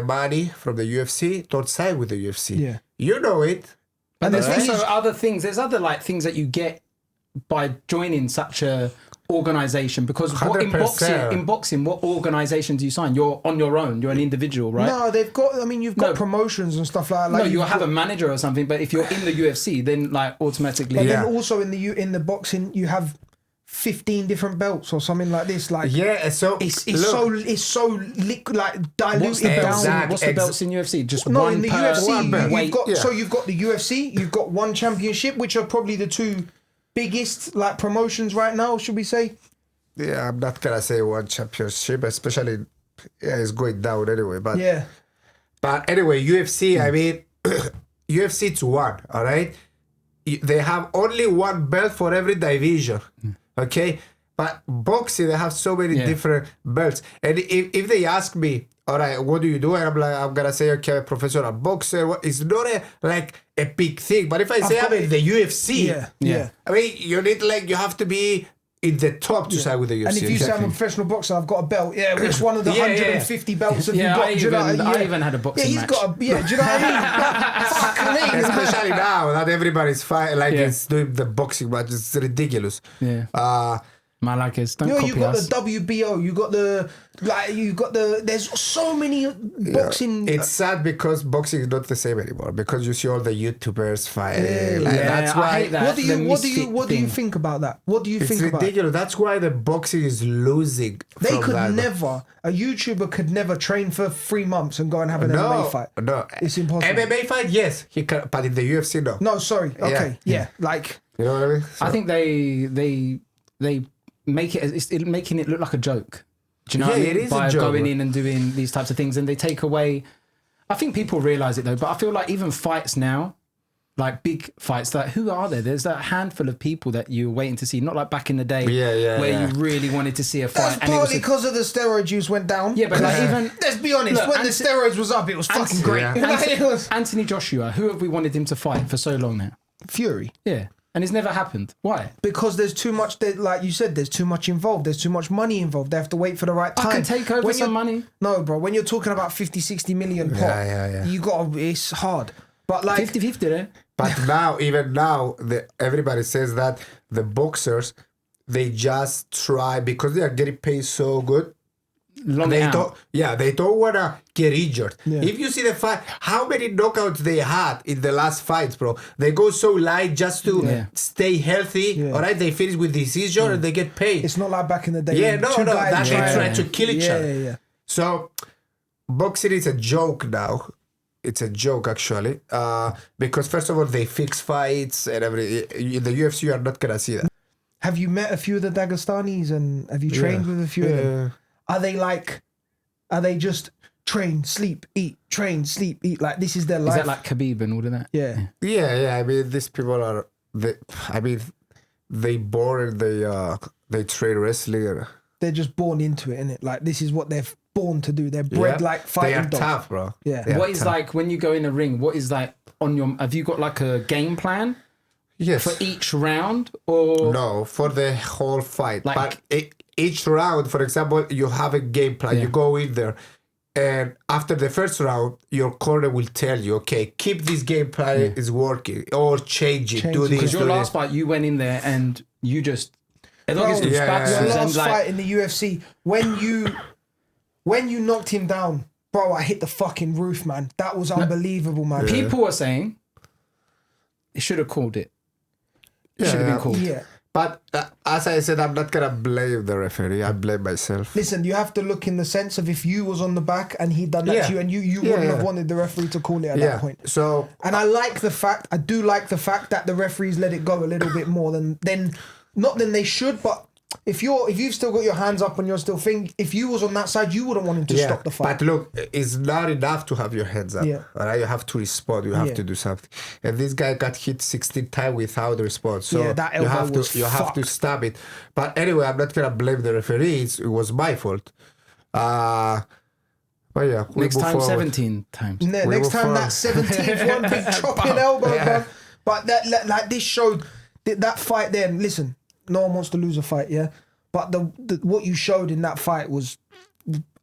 money from the UFC, don't side with the UFC. Yeah. You know it. But there's also other things. There's other like things that you get by joining such a organization, because in boxing, what organization do you sign? You're on your own. You're an individual, right? No, they've got. I mean, you've got promotions and stuff like that. No, you have a manager or something. But if you're in the UFC, then like automatically. But then also in the boxing, you have 15 different belts or something like this. Like so it's so like diluted down. What's the belts in UFC? Just no, one in the per UFC. So you've got the UFC, you've got one championship, which are probably the two biggest like promotions right now, should we say? Yeah, I'm not gonna say one championship, especially it's going down anyway. But Yeah. But anyway, UFC. I mean, UFC it's one. All right. They have only one belt for every division. Okay. But boxing, they have so many different belts. And if they ask me, all right, what do you do? And I'm gonna say, okay, I'm a professional boxer. It's not a big thing. But if I say I'm in the UFC, I mean, you have to be in the top to side with the UFC. And if you say I'm a professional boxer, I've got a belt. Yeah, which one of the 150 belts have you got? I even had a boxing match. Do you know what I mean? Especially now that everybody's fighting, it's doing the boxing match. It's ridiculous. Yeah. Malakis, don't copy you got us. the WBO, you got the there's so many boxing. It's sad because boxing is not the same anymore, because you see all the YouTubers fighting. That's why. I hate that. What do you think about that? What do you think about it? It's ridiculous. That's why the boxing is losing. They could never, a YouTuber could never train for 3 months and go and have an MMA fight. No, it's impossible. MMA fight, yes, he can, but in the UFC, no. No, sorry. Okay, yeah. Like, you know what I mean? So, I think they make it making it look like a joke. Do you know what I mean? It is by a joke, going in and doing these types of things, and they take away. I think people realize it though, but I feel like even fights now, like big fights, like who are there? There's a handful of people that you're waiting to see, not like back in the day where you really wanted to see a fight. That's partly because of the steroid use went down. Yeah, but like even let's be honest, when the steroids was up, it was fucking great. Anthony Joshua, who have we wanted him to fight for so long now? Fury. Yeah. And it's never happened. Why? Because there's too much, like you said, there's too much involved. There's too much money involved. They have to wait for the right time. I can take over some money. No, bro. When you're talking about 50, 60 million pot, you got it's hard. But like 50-50 there. But even now, everybody says that the boxers, they just try, because they are getting paid so good. They don't want to get injured. Yeah. If you see the fight, how many knockouts they had in the last fights, bro? They go so light just to stay healthy. All right, they finish with decision and they get paid. It's not like back in the day. Yeah, no, that they try to kill each other. Yeah. So boxing is a joke now. It's a joke actually, because first of all they fix fights and everything. In the UFC, you are not gonna see that. Have you met a few of the Dagestanis and have you trained with a few of them? Are they just train, sleep, eat, train, sleep, eat? Like this is their life? Is that like Khabib and all of that? Yeah. I mean, these people are. They born and they train wrestling. They're just born into it, innit? Like this is what they're born to do. They're bred like fighting dogs. They are tough, bro. Yeah. What is like when you go in a ring? What is like on your? Have you got like a game plan? Yes. For each round, or no, for the whole fight. Like, but each round, for example, you have a game plan. You go in there, and after the first round, your corner will tell you, okay, keep this game plan is working, or change it. Do this. Because your last fight, you went in there and you just. Your last fight in the UFC, when you knocked him down, bro, I hit the fucking roof, man. That was unbelievable, man. People are saying he should have called it. It should have been called. Yeah. But as I said, I'm not gonna blame the referee. I blame myself. Listen, you have to look in the sense of if you was on the back and he'd done that to you, and you wouldn't have wanted the referee to call it at that point. So, and I do like the fact that the referees let it go a little bit more than they should, but. If you've still got your hands up and you're still thinking, if you was on that side, you wouldn't want him to stop the fight. But look, it's not enough to have your hands up. Yeah. All right? You have to respond. You have to do something. And this guy got hit 16 times without response. So that elbow you have to stop it. But anyway, I'm not gonna blame the referees. It was my fault. But yeah, next time 17 times. Next time that 17th one, big chopping elbow, bro. But that this showed that fight there. Listen. No one wants to lose a fight, but the what you showed in that fight was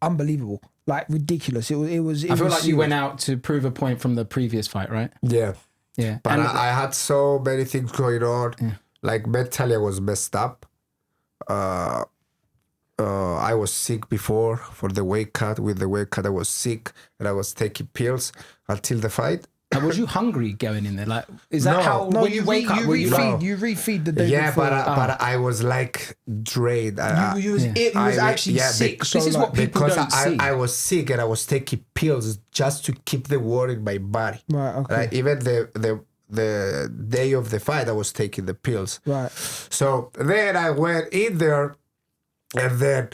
unbelievable, like ridiculous. It was. I feel like you went out to prove a point from the previous fight, right? Yeah. But and I had so many things going on. Yeah. Like mentally, I was messed up. I was sick before for the weight cut. With the weight cut, I was sick and I was taking pills until the fight. And was you hungry going in there? Like, is that how when you wake up? You refeed the day before. But I was like drained. You was actually sick. So this is what people don't see. I was sick and I was taking pills just to keep the water in my body. Right. Okay. Even the day of the fight, I was taking the pills. Right. So then I went in there, and then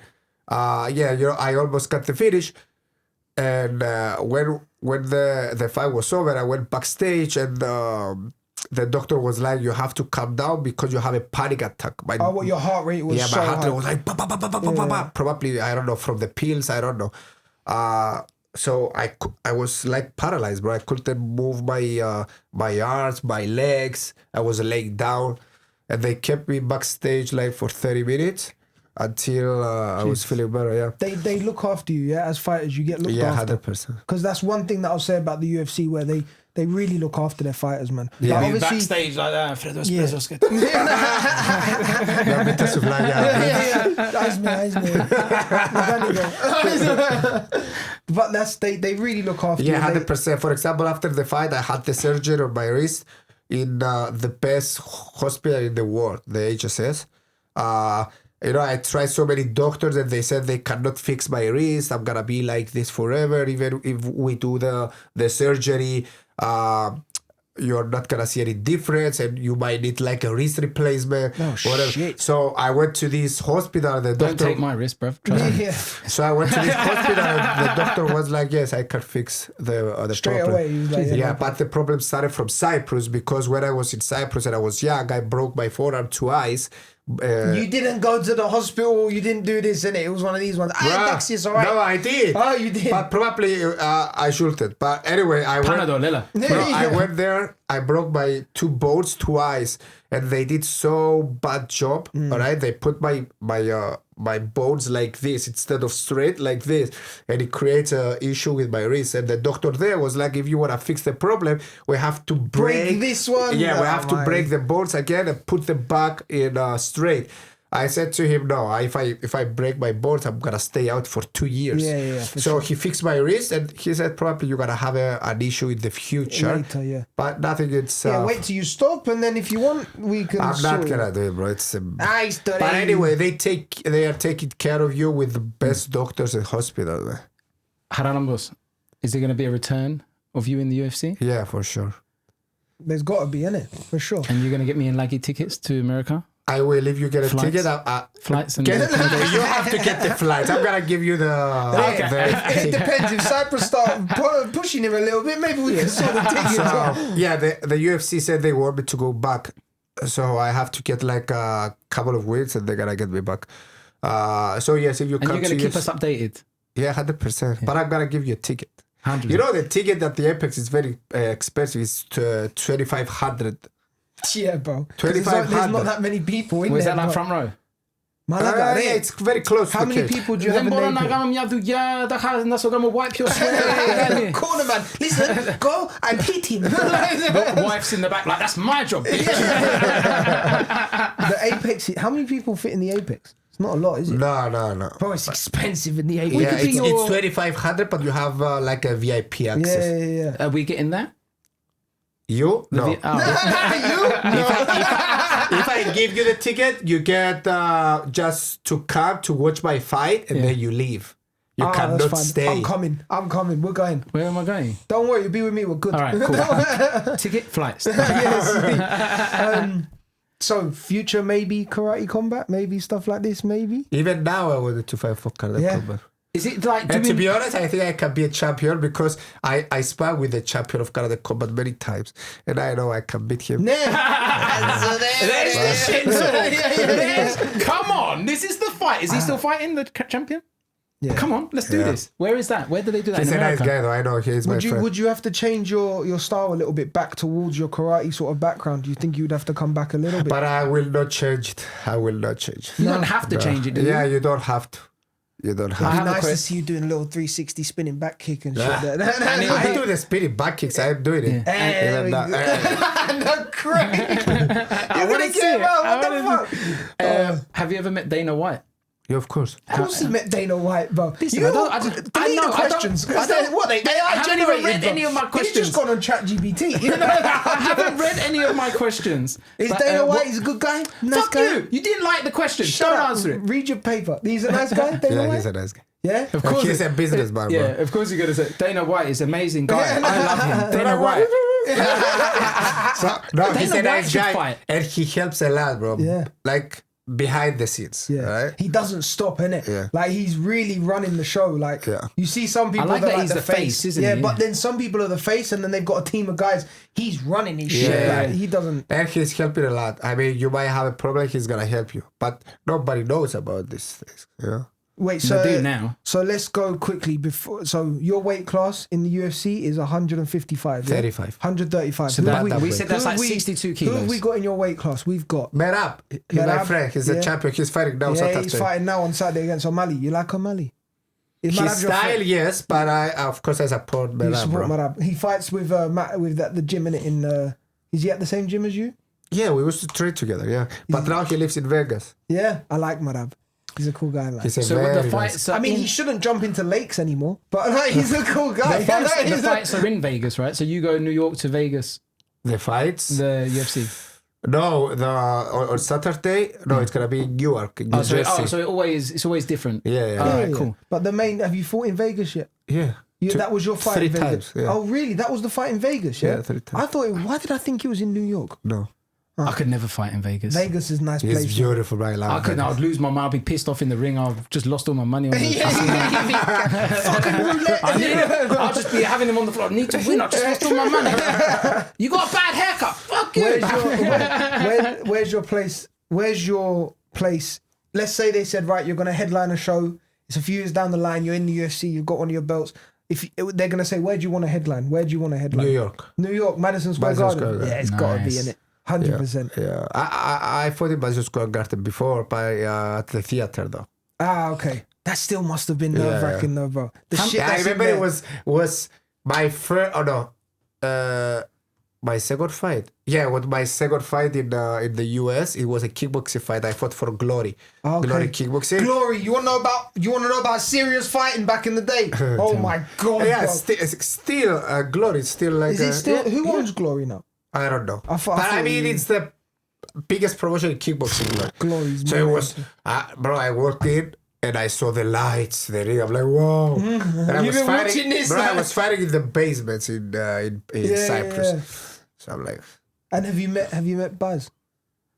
I almost got the finish. And when the fight was over, I went backstage and the doctor was like, you have to calm down because you have a panic attack. Your heart rate was so my heart high. rate was like, ba, ba, ba, ba, ba, ba, ba. Probably, I don't know, from the pills, I don't know. So I was like paralyzed, bro. I couldn't move my arms, my legs. I was laying down. And they kept me backstage like for 30 minutes. Until I was feeling better, yeah. They look after you, yeah, as fighters. You get looked after. 100%. Because that's one thing that I'll say about the UFC, where they really look after their fighters, man. Yeah, like backstage like that. But they really look after you. Yeah, 100%. For example, after the fight, I had the surgery on my wrist in the best hospital in the world, the HSS. I tried so many doctors and they said they cannot fix my wrist. I'm gonna be like this forever. Even if we do the surgery, you're not gonna see any difference, and you might need like a wrist replacement. Oh, whatever. Shit. So I went to this hospital. The doctor. Don't take my wrist, bruv. Yeah. So I went to this hospital and the doctor was like, yes, I can fix the Straight problem. away. He was like, Yeah, but the problem started from Cyprus because when I was in Cyprus and I was young, I broke my forearm twice. You didn't go to the hospital. You didn't do this, innit? It was one of these ones. It's all right. No, I did. Oh, you did. But probably I shouldn't. But anyway, I went there. I broke my 2 bones twice, and they did so bad job. All right, they put my bones like this instead of straight like this, and it creates a issue with my wrist. And the doctor there was like, if you want to fix the problem, we have to break this one. Yeah, we have to break the bones again and put them back in straight. I said to him, no, if I break my bones, I'm gonna stay out for 2 years. Yeah. So he fixed my wrist, and he said probably you're gonna have an issue in the future. Later, yeah. But nothing. It's wait till you stop, and then if you want, we can. I'm not gonna do it, bro. It's but anyway, they are taking care of you with the best doctors in hospital. Man. Charalampos, is there gonna be a return of you in the UFC? Yeah, for sure. There's got to be, innit? For sure. And you're gonna get me in laggy tickets to America? I will. If you get a ticket, flights and you have to get the flights. I'm gonna give you the. It depends. If Cyprus start pushing him a little bit, maybe we can sort the tickets. The UFC said they want me to go back, so I have to get like a couple of weeks, and they're gonna get me back. So yes, if you come, and you're gonna keep us updated. Yeah, 100%. But I'm gonna give you a ticket. 100%. You know the ticket at the Apex is very expensive. It's 2,500. Yeah, bro. 2,500. There's not that many people in Was there. that like front row? Yeah, it's very close. How many people do you have in there? Wipe your sweat. Corner man, listen, go and hit him. The wife's in the back like, that's my job, bitch. The Apex, how many people fit in the Apex? It's not a lot, is it? No. Bro, it's expensive in the Apex. Yeah, it's 2,500, but you have like a VIP access. Yeah. Are we getting that? You? No. You? If I give you the ticket, you get just to come to watch my fight, and then you leave. You cannot stay. I'm coming. We're going. Where am I going? Don't worry, you'll be with me. We're good. All right, cool. Ticket, flights. Yes. So, future maybe karate combat, maybe stuff like this, maybe? Even now, I wanted to fight for karate combat. Is it like... And to be honest, I think I can be a champion because I spar with the champion of karate combat many times, and I know I can beat him. There's the shit. Come on, this is the fight. Is he still fighting the champion? Yeah. Come on, let's do this. Where is that? Where do they do that? He's in America? a nice guy, though. I know he's my friend. Would you have to change your style a little bit back towards your karate sort of background? Do you think you'd have to come back a little bit? But I will not change it. I will not change. You don't have to change it, do you? Yeah, you don't have to. You don't have It'd be nice to see you doing a little 360 spinning back kick and shit. I do the spinning back kicks. I'm doing it. No, great. You're going to get him out. What the fuck? Have you ever met Dana White? Yeah, of course. Of course he met Dana White, bro. Listen, I know questions. They haven't read any of my questions. He's just gone on ChatGPT. You know? I haven't read any of my questions. Is Dana White a good guy? Nice Fuck guy? you. You didn't like the question. Shut Don't up. answer it. Read your paper. He's a nice guy, Dana White? He's a nice guy. Yeah? Of course. He's a businessman, bro. Yeah, of course you're going to say Dana White is an amazing guy. I love him. Dana White. He's a nice guy. Fight. And he helps a lot, bro. Yeah. Like, behind the scenes. Yeah, right? he doesn't stop, innit? Yeah. Like he's really running the show. Like you see some people like that are he's the face, isn't he? Yeah, but then some people are the face, and then they've got a team of guys. He's running his shit. Like, he doesn't. And he's helping a lot. I mean, you might have a problem. He's gonna help you, but nobody knows about these things. Yeah. Wait, They do now. So let's go quickly before. So your weight class in the UFC is 155. Yeah? 35. 135. So we said that's like 62 kilos. Who have we got in your weight class? We've got Merab, he's my friend. He's a champion. He's fighting now. Yeah, he's fighting now on Saturday against O'Malley. You like O'Malley? His style, yes, but of course I support Merab. You support Merab. He fights with Matt with the gym in it. Is he at the same gym as you? Yeah, we used to train together. Yeah, but now he lives in Vegas. Yeah, I like Merab. He's a cool guy. Like. He's very nice. I mean, he shouldn't jump into lakes anymore, but like, he's a cool guy. The fights are in Vegas, right? So you go New York to Vegas. The fights? The UFC. No, on Saturday. No, it's gonna be in Newark, New Jersey. So it's always different. Yeah. All right, cool. But have you fought in Vegas yet? Yeah. That was your fight 3 in Vegas. times, yeah. Oh, really? That was the fight in Vegas, yeah? Yeah, 3 times. Why did I think it was in New York? No. I could never fight in Vegas. Vegas is a nice place. It's beautiful, right? I couldn't. I'd lose my mind. I'd be pissed off in the ring. I've just lost all my money on the Fucking roulette. I'll just be having them on the floor. I need to win. I just lost all my money. You got a bad haircut. Fuck you. Where's your place? Where's your place? Let's say they said, right, you're going to headline a show. It's a few years down the line. You're in the UFC. You've got one of your belts. They're going to say, where do you want to headline? Where do you want to headline? New York, Madison Square Garden. Yeah, it's got to be in it. 100%. Yeah. I fought in Madison Square Garden before, at the theater though. Ah, okay. That still must have been nerve-wracking though, bro. I remember it was my first. Oh no, my second fight. Yeah, with my second fight in the US, it was a kickboxing fight. I fought for Glory. Okay. Glory kickboxing. Glory. You want to know about serious fighting back in the day? Oh my god. Yeah, still Glory. Still like. Is it still? Who owns Glory now? I don't know. I mean, it's the biggest promotion in kickboxing. Glory's. So it was, bro. I walked in and I saw the lights, the ring. I'm like, whoa! And I was fighting. I was fighting in the basements in Cyprus. Yeah. So I'm like. And have you met Buzz?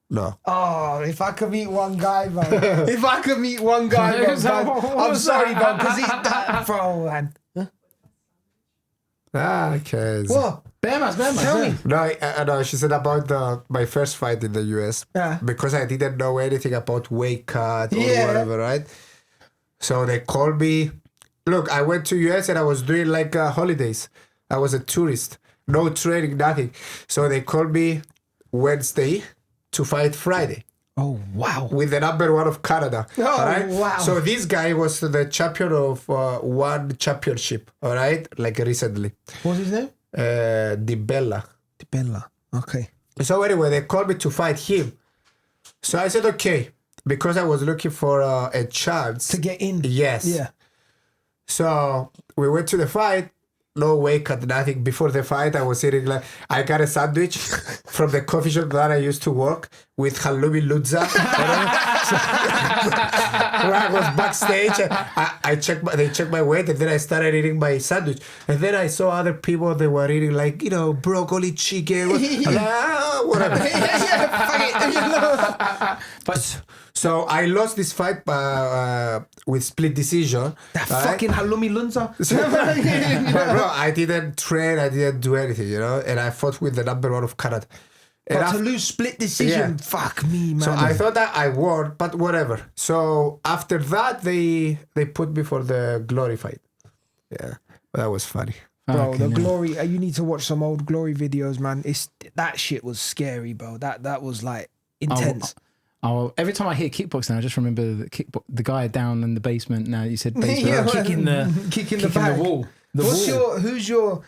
No. Oh, if I could meet one guy, bro. If I could meet one guy, bro. I'm sorry, bro, because he's that, bro, man. Okay. What? Bearmas. Tell me. No, she said about my first fight in the US because I didn't know anything about weight cut or whatever, right? So they called me. Look, I went to US and I was doing like holidays. I was a tourist, no training, nothing. So they called me Wednesday to fight Friday. Oh, wow. With the number 1 of Canada. Oh, right? Wow. So this guy was the champion of one championship, all right? Like recently. What's his name? Di Bella. Okay. So anyway, they called me to fight him. So I said, okay. Because I was looking for a chance. To get in. Yes. Yeah. So we went to the fight. No weight cut, nothing. Before the fight, I was eating I got a sandwich from the coffee shop that I used to work with halloumi luzza. When I was backstage, they checked my weight, and then I started eating my sandwich. And then I saw other people, they were eating broccoli, chicken, whatever. But so I lost this fight with split decision. That fucking halloumi lunza. Bro, I didn't train, I didn't do anything, and I fought with the number 1 of Canada. But to lose split decision, fuck me, man. So I thought that I won, but whatever. So after that, they put me for the Glory fight. Yeah, that was funny. Bro, the Glory, you need to watch some old Glory videos, man. That shit was scary, bro. That was like intense. Oh, every time I hear kickboxing, I just remember the guy down in the basement. Now you said basement, kicking the wall. Who's your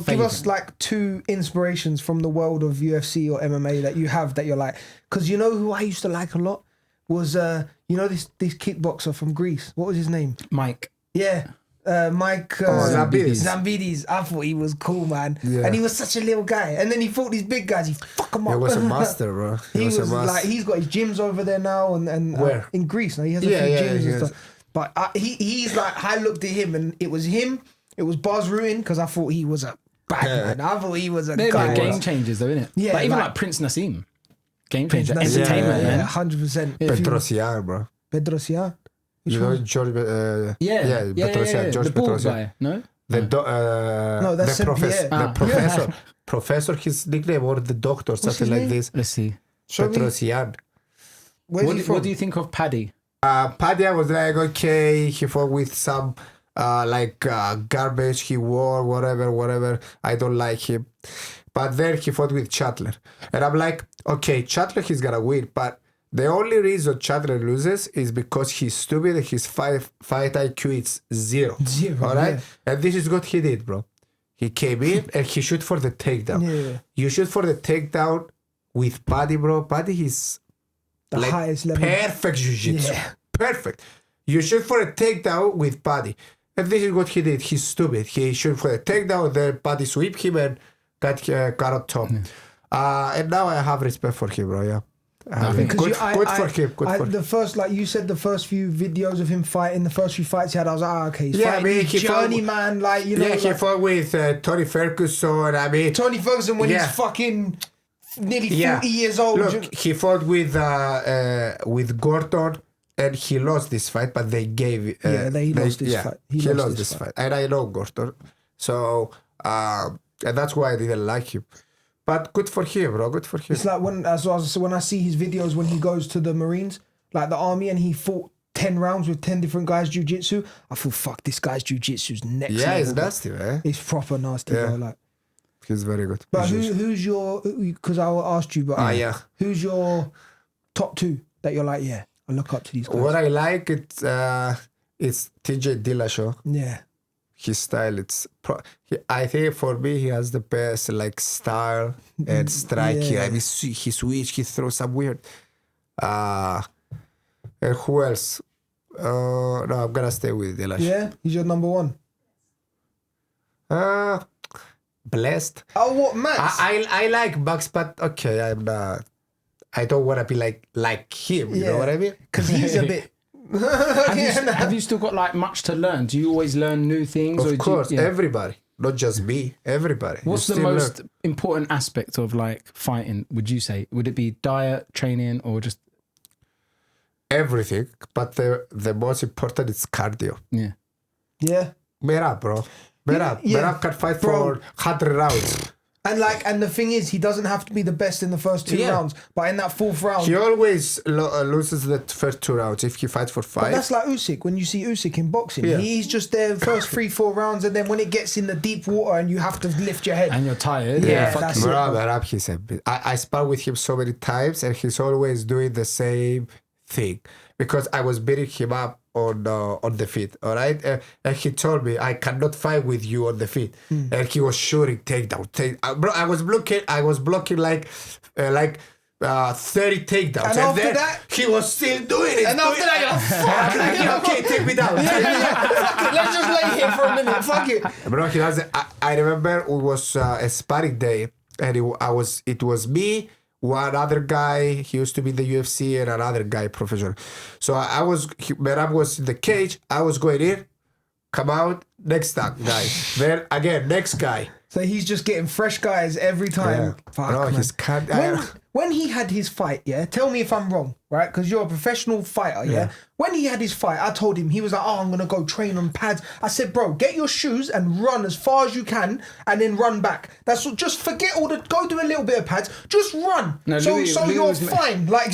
give us like 2 inspirations from the world of UFC or MMA that you have that you're like, because you know who I used to like a lot was this kickboxer from Greece. What was his name? Mike. Yeah. Mike Zambidis. I thought he was cool, man. Yeah. And he was such a little guy. And then he fought these big guys. He fuck him up. He was a master, bro. He was like, he's got his gyms over there now, and where? In Greece now. He has a few gyms and stuff. But he's like, I looked at him, and it was him. It was Buzz Ruin, because I thought he was a bad man. I thought he was a They're guy. like game changers, though, isn't it? Yeah. Even like Prince Nassim. game changer. That's Entertainment, yeah, man. 100%. Petrosian, bro. Petrosian? You know George? Petrosian, George the bald Petrosian. guy, no? No, that's the Saint-Pierre. the professor. Professor, his nickname, or the doctor, something like this. Let's see. Petrosian. What do you think of Paddy? Paddy was like, okay, he fought with some garbage he wore, whatever. I don't like him. But then he fought with Chatler. And I'm like, okay, Chatler, he's gonna win. But the only reason Chatler loses is because he's stupid and his fight IQ is zero. All right? Yeah. And this is what he did, bro. He came in and he shoot for the takedown. Yeah. You shoot for the takedown with Paddy, bro. Paddy is the highest level. Perfect jiu-jitsu. Yeah. Perfect. You shoot for a takedown with Paddy. And this is what he did. He's stupid. He shoot for the takedown, then Paddy sweep him and got on top. And now I have respect for him, bro. Yeah. Good for him. The first, like you said, the first few videos of him fighting, the first few fights he had, I was like, okay, he's fighting journeyman, like, you know. Yeah, he fought with Tony Ferguson. Tony Ferguson when he's fucking nearly 40 years old. Look, he fought with Gordon. And he lost this fight, but they gave... he lost this fight. He lost this fight. And I know Gordon. So, and that's why I didn't like him. But good for him, bro. Good for him. It's like when I see his videos when he goes to the Marines, like the army, and he fought 10 rounds with 10 different guys jiu-jitsu, I feel, fuck, this guy's jiu-jitsu's next level. Yeah, it's nasty, man. It's proper nasty, bro. Like, he's very good. But who's your... Because I asked you, but who's your top two that you're like, yeah, I look up to these guys? What I like, it's TJ Dillashaw. Yeah. His style, I think for me, he has the best like style and striking. Yeah. I mean, he switch, he throws some weird. And who else? No, I'm gonna stay with Dillashaw. Yeah, he's your number one. Blessed. Oh, what, Max? I like Max, but okay, I'm not. I don't want to be like him. You know what I mean? Because he's a bit. Have you still got like much to learn? Do you always learn new things? Of course, everybody, not just me. Everybody. What's the most important aspect of like fighting? Would you say? Would it be diet, training, or just everything? But the most important is cardio. Yeah. Merab, bro. Merab can fight for 100 rounds. And the thing is, he doesn't have to be the best in the first two rounds, but in that fourth round, he always loses the first 2 rounds if he fights for 5. But that's like Usyk. When you see Usyk in boxing, he's just there first 3-4 rounds, and then when it gets in the deep water and you have to lift your head and you're tired, that's it. Merab, he's a bit. I spar with him so many times, and he's always doing the same thing because I was beating him up on the feet, all right? And he told me, I cannot fight with you on the feet. And he was shooting takedown. Bro, I was blocking like 30 takedowns. And after that, he was still doing it. And after that, you're like, fuck. Okay, take me down. Fuck it, let's just lay here for a minute. Fuck it. Bro, he has. I remember it was a sparring day, and it was me, one other guy, he used to be in the UFC, and another guy, professional. So Merab was in the cage, I was going in, come out, next guy. Then again, next guy. So he's just getting fresh guys every time. Yeah. Fuck, no, man. He's When he had his fight, tell me if I'm wrong, right? Because you're a professional fighter, When he had his fight, I told him, he was like, I'm going to go train on pads. I said, bro, get your shoes and run as far as you can and then run back. That's what, just forget go do a little bit of pads, just run. No, Louis you're fine. Like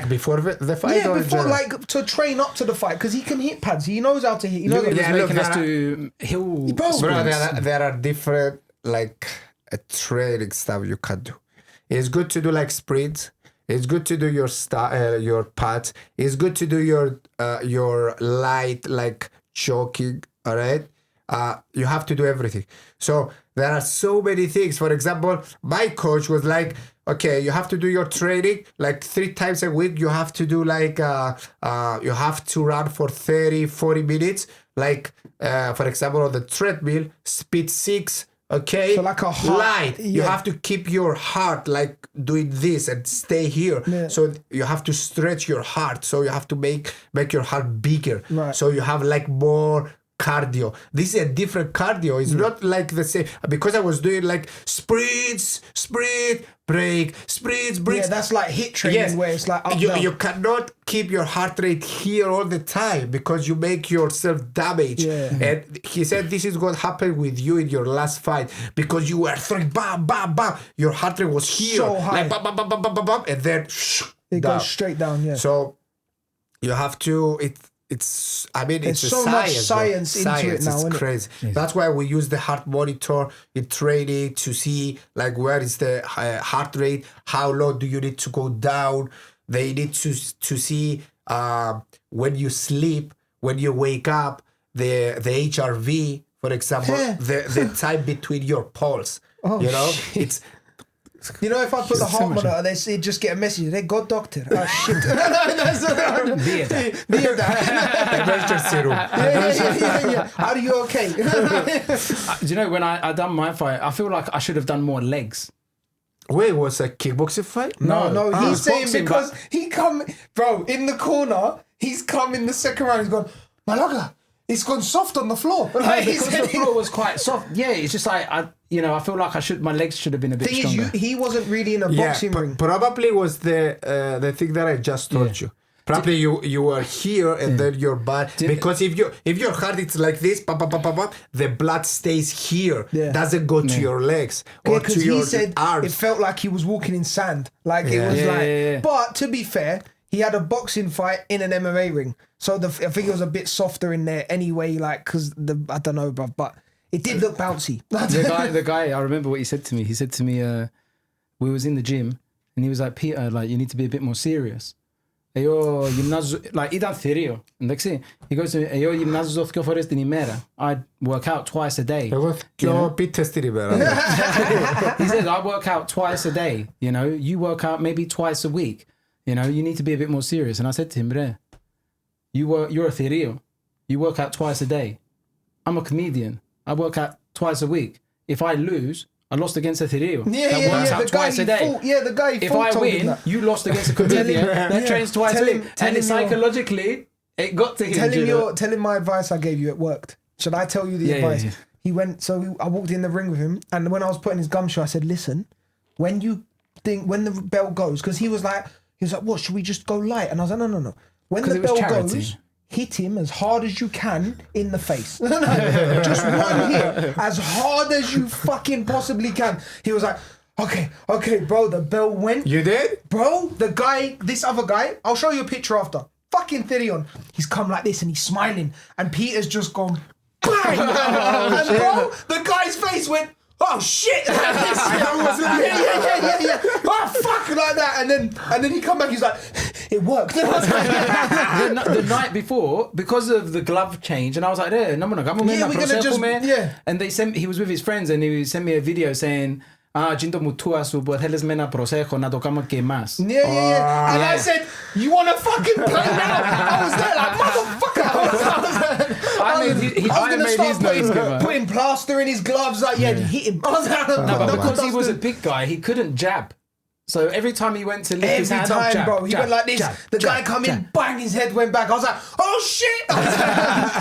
before the fight? Yeah, before, like, to train up to the fight, because he can hit pads. He knows how to hit. He knows making us do hill. Bro, there are different, like, training stuff you can do. It's good to do like sprints. It's good to do your pads. It's good to do your light like jogging. All right. You have to do everything. So there are so many things. For example, my coach was like, okay, you have to do your training like 3 times a week. You have to do like you have to run for 30-40 minutes. Like for example, on the treadmill, speed 6. Okay, so like a heart, light. You have to keep your heart like doing this and stay here. Yeah. So you have to stretch your heart. So you have to make your heart bigger. Right. So you have like more cardio. This is a different cardio. It's not like the same, because I was doing like sprints, break, sprints, breaks. Yeah, that's like hit training where it's like up, you cannot keep your heart rate here all the time because you make yourself damage. Yeah. And he said this is what happened with you in your last fight because you were throwing bam, bam, bam. Your heart rate was here, so high. like bam, bam, bam, bam, bam, bam, bam, and then it down. goes straight down. Yeah. So you have to. It's There's a so much science into it now. It's crazy. That's why we use the heart monitor in training to see like where is the heart rate, how low do you need to go down. They need to see when you sleep, when you wake up, the HRV, for example, the time between your pulse. Oh, you know, shit. It's. You know, if I put the heart monitor, they just get a message. They got doctor. Oh shit! Emergency room. Yeah. How are you okay? Do you know when I done my fight? I feel like I should have done more legs. Wait, was a kickboxing fight? No. He's saying boxing, because he come, bro, in the corner. He's come in the second round. He's gone, Malaga. It's gone soft on the floor. Like, because the floor was quite soft. Yeah, it's just like I feel like my legs should have been a bit stronger. He wasn't really in a boxing ring. Probably was the thing that I just told you. Probably you were here and then your body, because if your heart is like this, the blood stays here, doesn't go to your legs or to your arms. It felt like he was walking in sand. Like it was But to be fair, he had a boxing fight in an MMA ring, so I think it was a bit softer in there anyway. Like because I don't know, bruv, but it did look bouncy. the guy, I remember what he said to me. He said to me, we was in the gym, and he was like, Peter, like you need to be a bit more serious. Εγώ γυμνάζω, like ήταν θηρίο, εντάξει. He goes to me, εγώ γυμνάζω 2 φορές την ημέρα. I work out twice a day. Εγώ πιο πίτες την ημέρα. He says, I work out twice a day. You know, you work out maybe twice a week. You know, you need to be a bit more serious. And I said to him, you're a θηρίο. You work out twice a day. I'm a comedian. I work out twice a week. If I lose, I lost against a θηρίο. That works out twice a day. The guy if I win, you lost against a comedian that trains twice a week. And psychologically, it got to him. Tell him my advice I gave you. It worked. Should I tell you the advice? Yeah. He went, I walked in the ring with him, and when I was putting his gum show, I said, listen, when the bell goes, because he was like, what, should we just go light? And I was like, no. When the bell goes, hit him as hard as you can in the face. Just one hit, as hard as you fucking possibly can. He was like, okay, bro, the bell went. You did? Bro, this other guy, I'll show you a picture after. Fucking Therion. He's come like this and he's smiling. And Peter's just gone, bang! And bro, the guy's face went, oh shit! Yeah. Oh fuck, like that, and then he come back. He's like, it worked. the night before, because of the glove change, and I was like, we're gonna just, And he was with his friends, and he sent me a video saying, Jindo mutua su heles mena prosejo na tocamos que más. Yeah. And I said, you want to fucking play now? I was there like, motherfucker. I was going to start putting plaster in his gloves. Like, he hit him. But because he was a big guy, he couldn't jab. So every time he went to lift his hand up, jab, bro, he went like this. The guy come in, bang, his head went back. I was like, oh shit!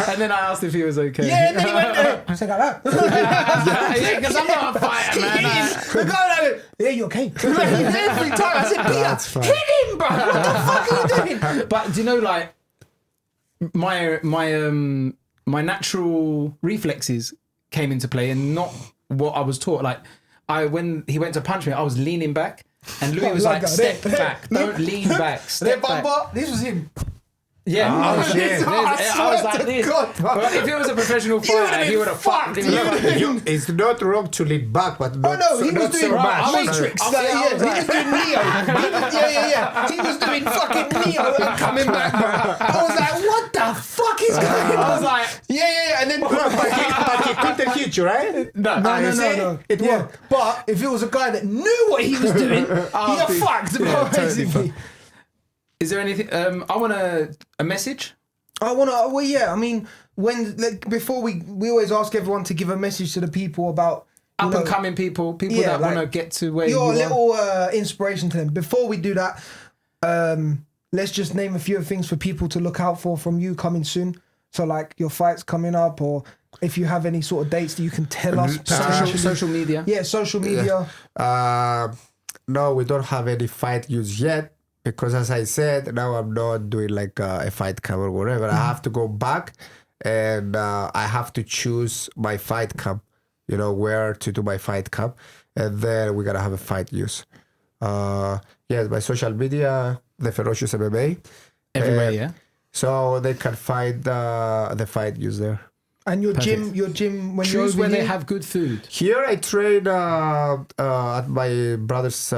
And then I asked if he was okay. Yeah, and then he went, say like that. Because I'm not a fighter, man. The guy like, yeah, you okay? Every time I said, Peter, hit him, bro. What the fuck are you doing? But do you know, like, my natural reflexes came into play, and not what I was taught. Like, when he went to punch me, I was leaning back. And Louis was like, step back, don't lean back, step back. This was him. Yeah, I was like this. But if it was a professional fighter, he would have fucked him. It's not wrong to lean back, but not he was doing Matrix. He was doing Neo. He was doing fucking Neo and coming back. I was like, what the fuck is going on? I was like, yeah. And then, but he couldn't hit you, right? No. It worked. But if it was a guy that knew what he was doing, you're fucked, basically. Is there anything? I want a message. I want to. Well, yeah. I mean, before we always ask everyone to give a message to the people about up and coming people that want to get to where your little inspiration to them. Before we do that, let's just name a few things for people to look out for from you coming soon. So like your fights coming up, or if you have any sort of dates that you can tell us. Social media. Yeah, social media. No, we don't have any fight news yet because, as I said, now I'm not doing like a fight camp or whatever. I have to go back and I have to choose my fight camp, you know, where to do my fight camp. And then we're going to have a fight news. Yes, my social media, the Ferocious MMA. Everywhere, yeah. So they can find the fight news there. And your gym, when you're Choose over where here? they have good food. Here I train at my brother's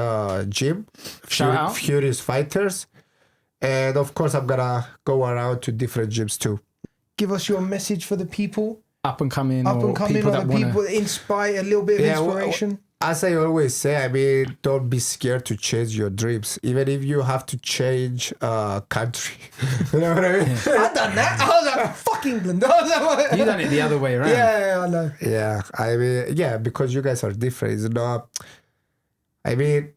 gym, Shout out. Furious Fighters. And of course, I'm going to go around to different gyms too. Give us your message for the people. Up and coming. Up and coming, people or that the people that inspire, a little bit of inspiration. As I always say, I mean, don't be scared to change your dreams, even if you have to change country. You know what I mean? Yeah. I done that. I was like, fuck England. You done it the other way around. Yeah, I know. Yeah, I mean, yeah, because you guys are different. It's not. I mean,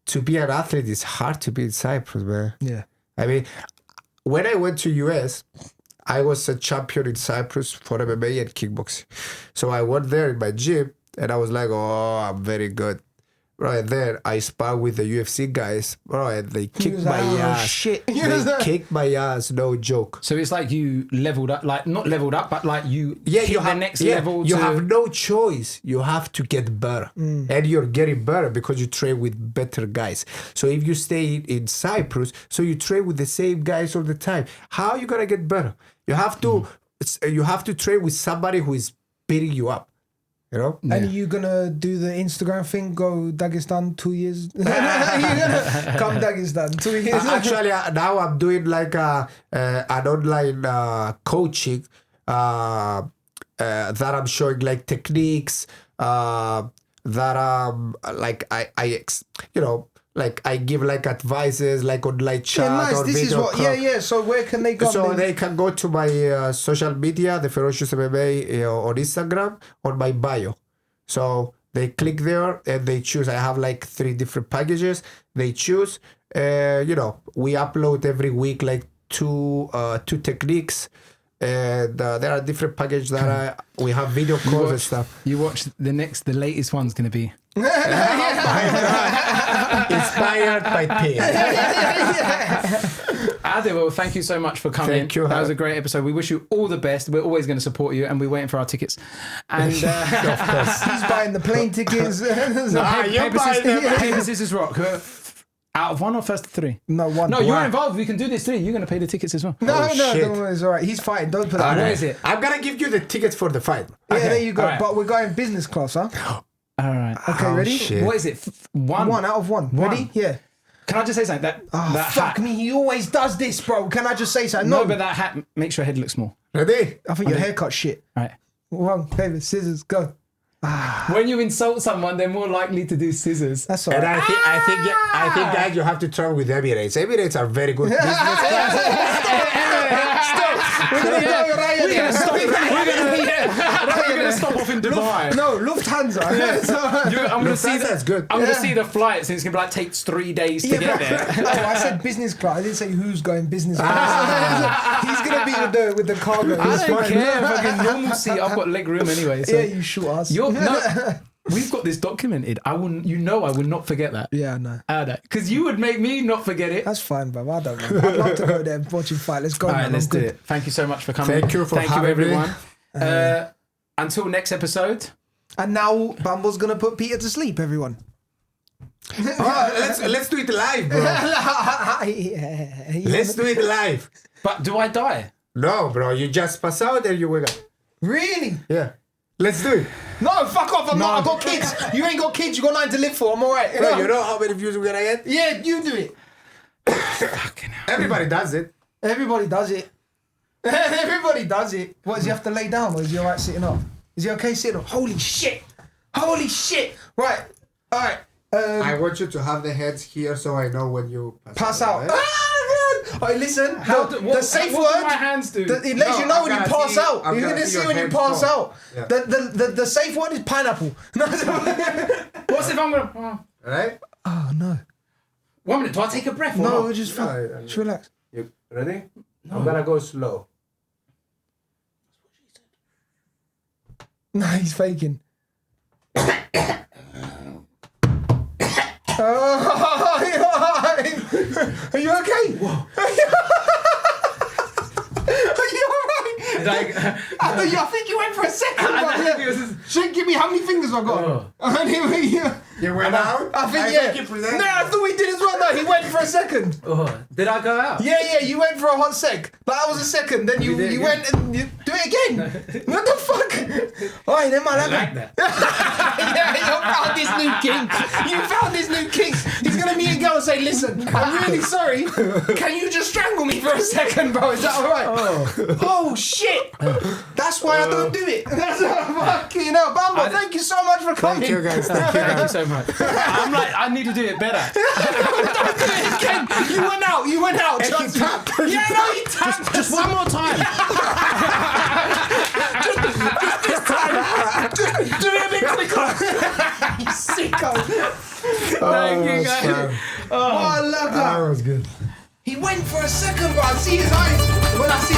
to be an athlete is hard to be in Cyprus, man. Yeah. I mean, when I went to US, I was a champion in Cyprus for MMA and kickboxing. So I went there in my gym. And I was like, oh, I'm very good. Right then, I sparred with the UFC guys. Right, they kicked my ass. Shit. They kicked my ass, no joke. So it's like you leveled up, like not leveled up, but like you you hit have the next level. You have no choice. You have to get better. And you're getting better because you train with better guys. So if you stay in Cyprus, so you train with the same guys all the time, how are you going to get better? You have to train with somebody who is beating you up. You know? And are you gonna do the Instagram thing? Go Dagestan 2 years? You're gonna come Dagestan 2 years? Actually, now I'm doing like an online coaching that I'm showing like techniques that like like I give like advices like on like chat or this video is what, call. So where can they go? So they can go to my social media, the Ferocious MMA on Instagram, on my bio. So they click there and they choose. I have like 3 different packages. They choose. We upload every week like two techniques. And there are different packages that we have video calls and stuff. You watch the latest one's going to be inspired by pain. Ade, well, thank you so much for coming. Thank you. That was a great episode. We wish you all the best. We're always going to support you, and we're waiting for our tickets. And of course, he's buying the plane tickets. Paper, scissors, rock. Out of 1 or first 3? No, 1. No, you're involved. We can do this 3. You're going to pay the tickets as well. No, shit. don't worry, it's all right. He's fighting. Don't put that. Where is it? I'm gonna give you the tickets for the fight. Yeah, there you go. Right. But we're going business class, huh? All right. Okay, ready? Shit. What is it? 1? 1 out of 1. Ready? Yeah. Can I just say something? That fuck hat. me. He always does this, bro. Can I just say something? No, but that hat makes your head look small. Ready? I think your haircut shit. All right. 1, paper, scissors, go. When you insult someone, they're more likely to do scissors. That's all And right. I think guys, you have to travel with Emirates. Emirates are very good business We're going to stop off in Dubai. No, Lufthansa. I'm going to see That's good. I'm going to see the flights, and it's going to take 3 days to get there. I said business class. I didn't say who's going business class. He's going to be with the cargo. I don't care. Fucking normal seat. I've got leg room anyway. So. Yeah, you shoot us. We've got this documented. I will not forget that. Yeah, no. Because you would make me not forget it. That's fine, bro. I don't know. I'd love to go there and watch him fight. Let's go. All right, man. let's I'm do good. it. Thank you so much for coming. Thank you for having me. everyone. Until next episode. And now Bumble's gonna put Peter to sleep. Everyone. Let's do it live, bro. Let's do it live. But do I die? No, bro. You just pass out and you wake up. Really? Yeah. Let's do it. No, fuck off. I'm not. I got kids. You ain't got kids. You got 9 to live for. I'm all right. Bro, you know how many views we're gonna get? Yeah, you do it. Everybody does it. Everybody does it. Everybody does it. What, does he have to lay down or is he all right sitting up? Is he okay sitting up? Holy shit. Holy shit. Right. All right. I want you to have the heads here so I know when you Pass out. Right? All right, listen. The safe what word. do my hands do? It lets you know when you pass out. I'm You're gonna gonna see see your when you hands pass fall. out. Yeah. The safe word is pineapple. What's if I'm gonna? Right? Oh no. 1 minute. Do I take a breath? Or No, not? just relax. You ready? I'm gonna go slow. Nah, he's faking. Are you okay? Whoa. Are you alright? I think you went for a second. Shouldn't give me how many fingers I got. You went out? I think No, I thought we did as well. No, he went for a second. Did I go out? Yeah, you went for a hot sec. That was a second. Then you went and you do it again. What the fuck? Alright, then man. I like that. Yeah, you found this new king. You found this new king. He's gonna meet a girl and say, "Listen, I'm really sorry. Can you just strangle me for a second, bro? Is that alright?" Oh shit. That's why I don't do it. That's fucking hell, Bambo. Thank you so much for coming. Thank you guys. Thank you so much. I'm like, I need to do it better. Don't do it again. You went out. Just tap. Yeah, no, he tapped. Just one more time. just this time. Do it a bit quicker. You sicko. Thank you guys. Oh, I love that. That was good. He went for a second, but I see his eyes. When I see...